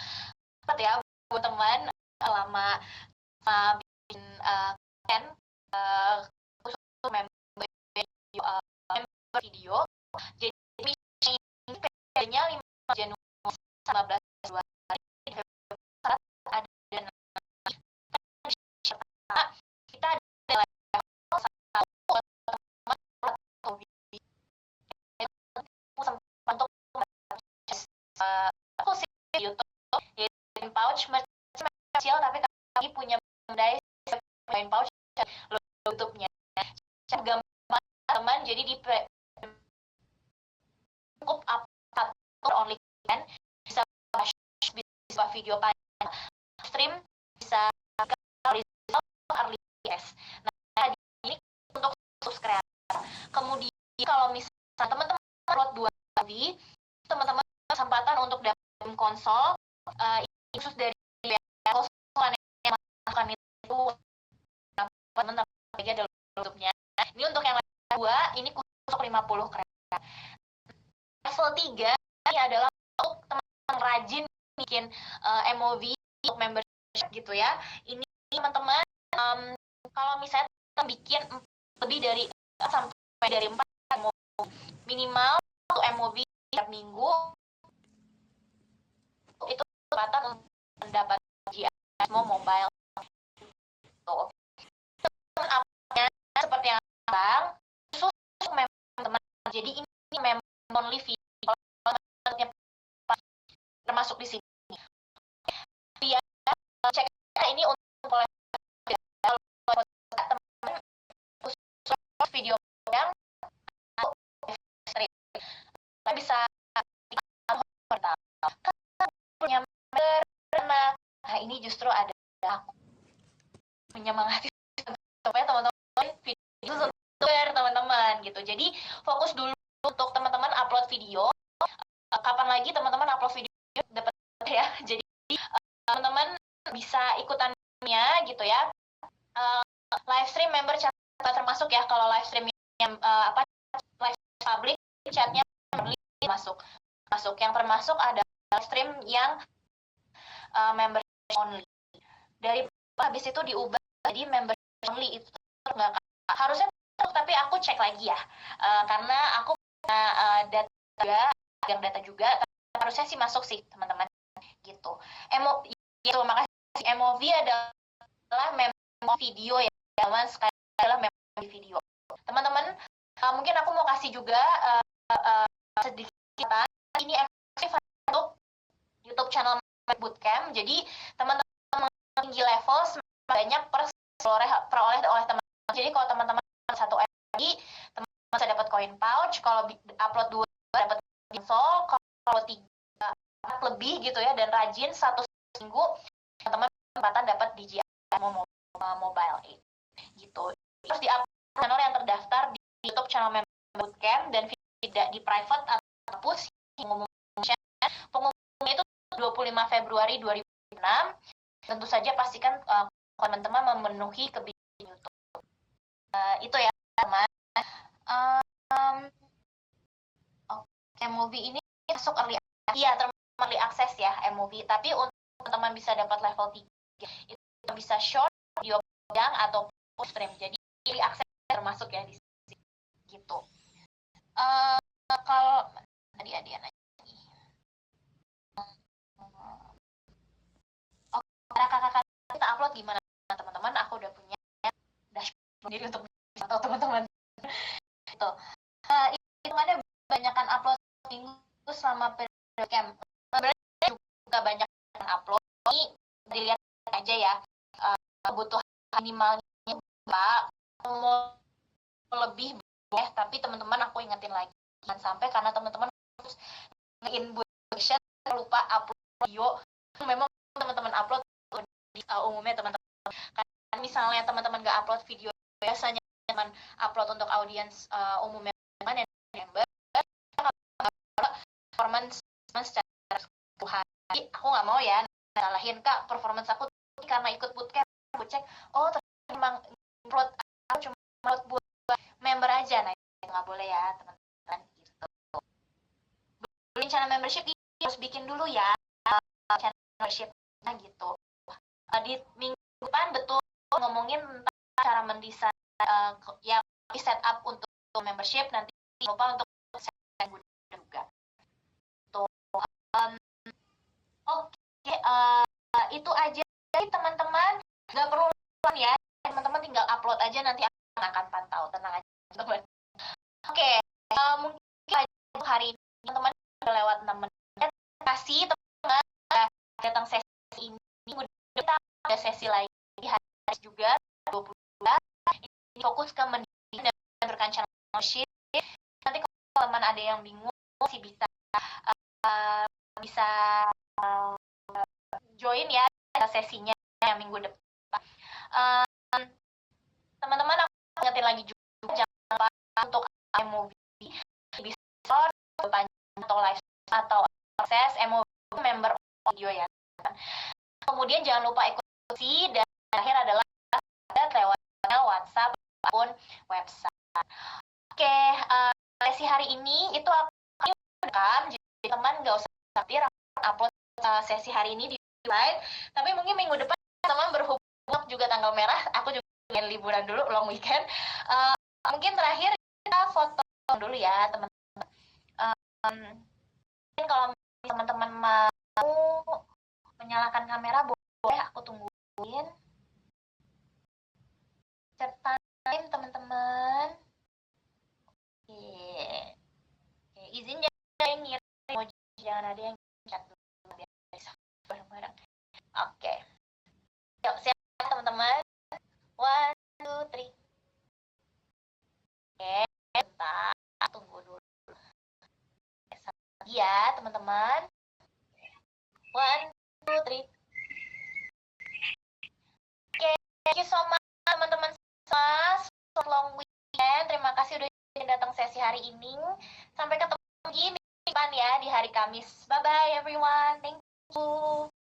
ya buat teman lama bikin khusus member video. Jadi ini 5 Januari 15 kita ada untuk aku sih YouTube pouch kecil tapi lagi punya merchandise, main pouch, YouTube-nya. Gampang teman, jadi di cukup upload only kan, bisa video panjang, stream bisa early yes. Nah, ini untuk subscriber. Kemudian kalau misalnya teman-teman upload 2 kali, teman-teman kesempatan untuk dapat konsol khusus dari konsol yang melakukan itu teman-teman aja dalam YouTube-nya. Ini untuk yang level 2, ini khusus untuk 50 kreator. Level 3 ini adalah untuk teman-teman rajin bikin MOV untuk membership gitu ya. Ini teman-teman kalau misalnya bikin lebih dari sampai dari 4 MOV, minimal untuk MOV tiap minggu itu kesempatan untuk mendapat GSMO mobile. Tuh. Seperti yang bang, khusus teman-teman. Jadi ini memang only video termasuk di sini. Ya, cek ini untuk teman video yang bisa punya karena ini justru ada menyemangati supaya teman-teman video teman-teman gitu. Jadi fokus dulu untuk teman-teman upload video. Kapan lagi teman-teman upload video dapat ya. Jadi teman-teman bisa ikutannya gitu ya. Live stream member chat termasuk ya, kalau live stream yang live public chatnya masuk. Yang termasuk ada live stream yang member only. Dari habis itu diubah jadi member only, itu nggak harusnya, tapi aku cek lagi ya, karena aku punya data juga, harusnya sih masuk sih teman-teman gitu. Itu makasih. MOV adalah member video ya, teman sekali adalah member video. Teman-teman, mungkin aku mau kasih juga sedikit ini eksklusif untuk YouTube channel Bootcamp. Jadi teman-teman tinggi level banyak peroleh oleh teman. Jadi kalau teman-teman 1 lagi, teman-teman bisa dapat koin pouch. Kalau upload 2 dapat konsol. Kalau 3 lebih gitu ya dan rajin 1 minggu, teman-teman kesempatan dapat DJI Mobile 8 gitu. Terus di upload channel yang terdaftar di YouTube channel Bootcamp dan tidak di private atau hapus. Pengumumannya itu 25 Februari 2006. Tentu saja pastikan teman-teman memenuhi kebijakan YouTube. Itu ya teman. Oke, movie ini masuk early, iya termasuk early access ya MOV. Tapi untuk teman-teman bisa dapat level 3 itu bisa short, video panjang atau stream. Jadi early access termasuk ya di sini gitu. Kalau tadi ada nanya. Kakak-kakak kita upload gimana teman-teman? Aku udah punya dashboard sendiri untuk atau teman-teman itu. Itu ada banyakkan upload minggu selama periode camp. Sebenarnya juga banyak upload. Ini dilihat aja ya. Kebutuhan minimalnya Mbak mau lebih boleh, tapi teman-teman aku ingetin lagi jangan sampai karena teman-teman harus nge-inbox lupa upload video. Memang teman-teman upload umumnya teman-teman kan misalnya teman-teman nggak upload video, biasanya teman upload untuk audiens umumnya yang member, performance secara keseluruhan. Aku nggak mau ya salahin Kak, performance aku karena ikut bootcamp. Aku cek memang upload aku cuma upload buat member aja. Nah itu nggak boleh ya teman-teman gitu. Beli channel membership harus bikin dulu ya channel membership gitu. Di minggu depan betul ngomongin tentang cara mendesain yang di setup untuk membership, nanti lupa untuk set juga. Tuh. Oke, itu aja teman-teman, nggak perlu ya, teman-teman tinggal upload aja, nanti akan pantau, tenang aja teman-teman. Oke, mungkin hari ini teman-teman udah lewat 6 menit. Kasih teman-teman datang sesi ini kita ada sesi lain di hari juga 22 ini fokus ke mendidik dan mengaturkan channel membership. Nanti kalau teman ada yang bingung sih bisa join ya sesinya yang minggu depan. Teman-teman aku ingetin lagi juga jangan lupa untuk MOV bisa atau live atau akses MOV member audio ya. Kemudian jangan lupa ikuti dan terakhir adalah lewat WhatsApp ataupun website. Oke, sesi hari ini itu aku rekam, jadi teman nggak usah khawatir upload sesi hari ini di slide, tapi mungkin minggu depan teman berhubung juga tanggal merah, aku juga ingin liburan dulu, long weekend. Mungkin terakhir kita foto dulu ya teman-teman. Mungkin kalau teman-teman mau menyalakan kamera boleh aku tungguin. Chat time teman-teman. Oke, izin jangan yang ngirim emoji, jangan ada yang chat dulu biar bisa bareng-bareng. Oke. Yuk, siap teman-teman. 1, 2, 3. Oke, bentar, tunggu dulu. Lagi ya, teman-teman. 1, 2, 3. Oke, thank you so much teman-teman semua. Selamat long weekend. Terima kasih udah datang sesi hari ini. Sampai ketemu lagi minggu depan ya di hari Kamis. Bye-bye everyone. Thank you.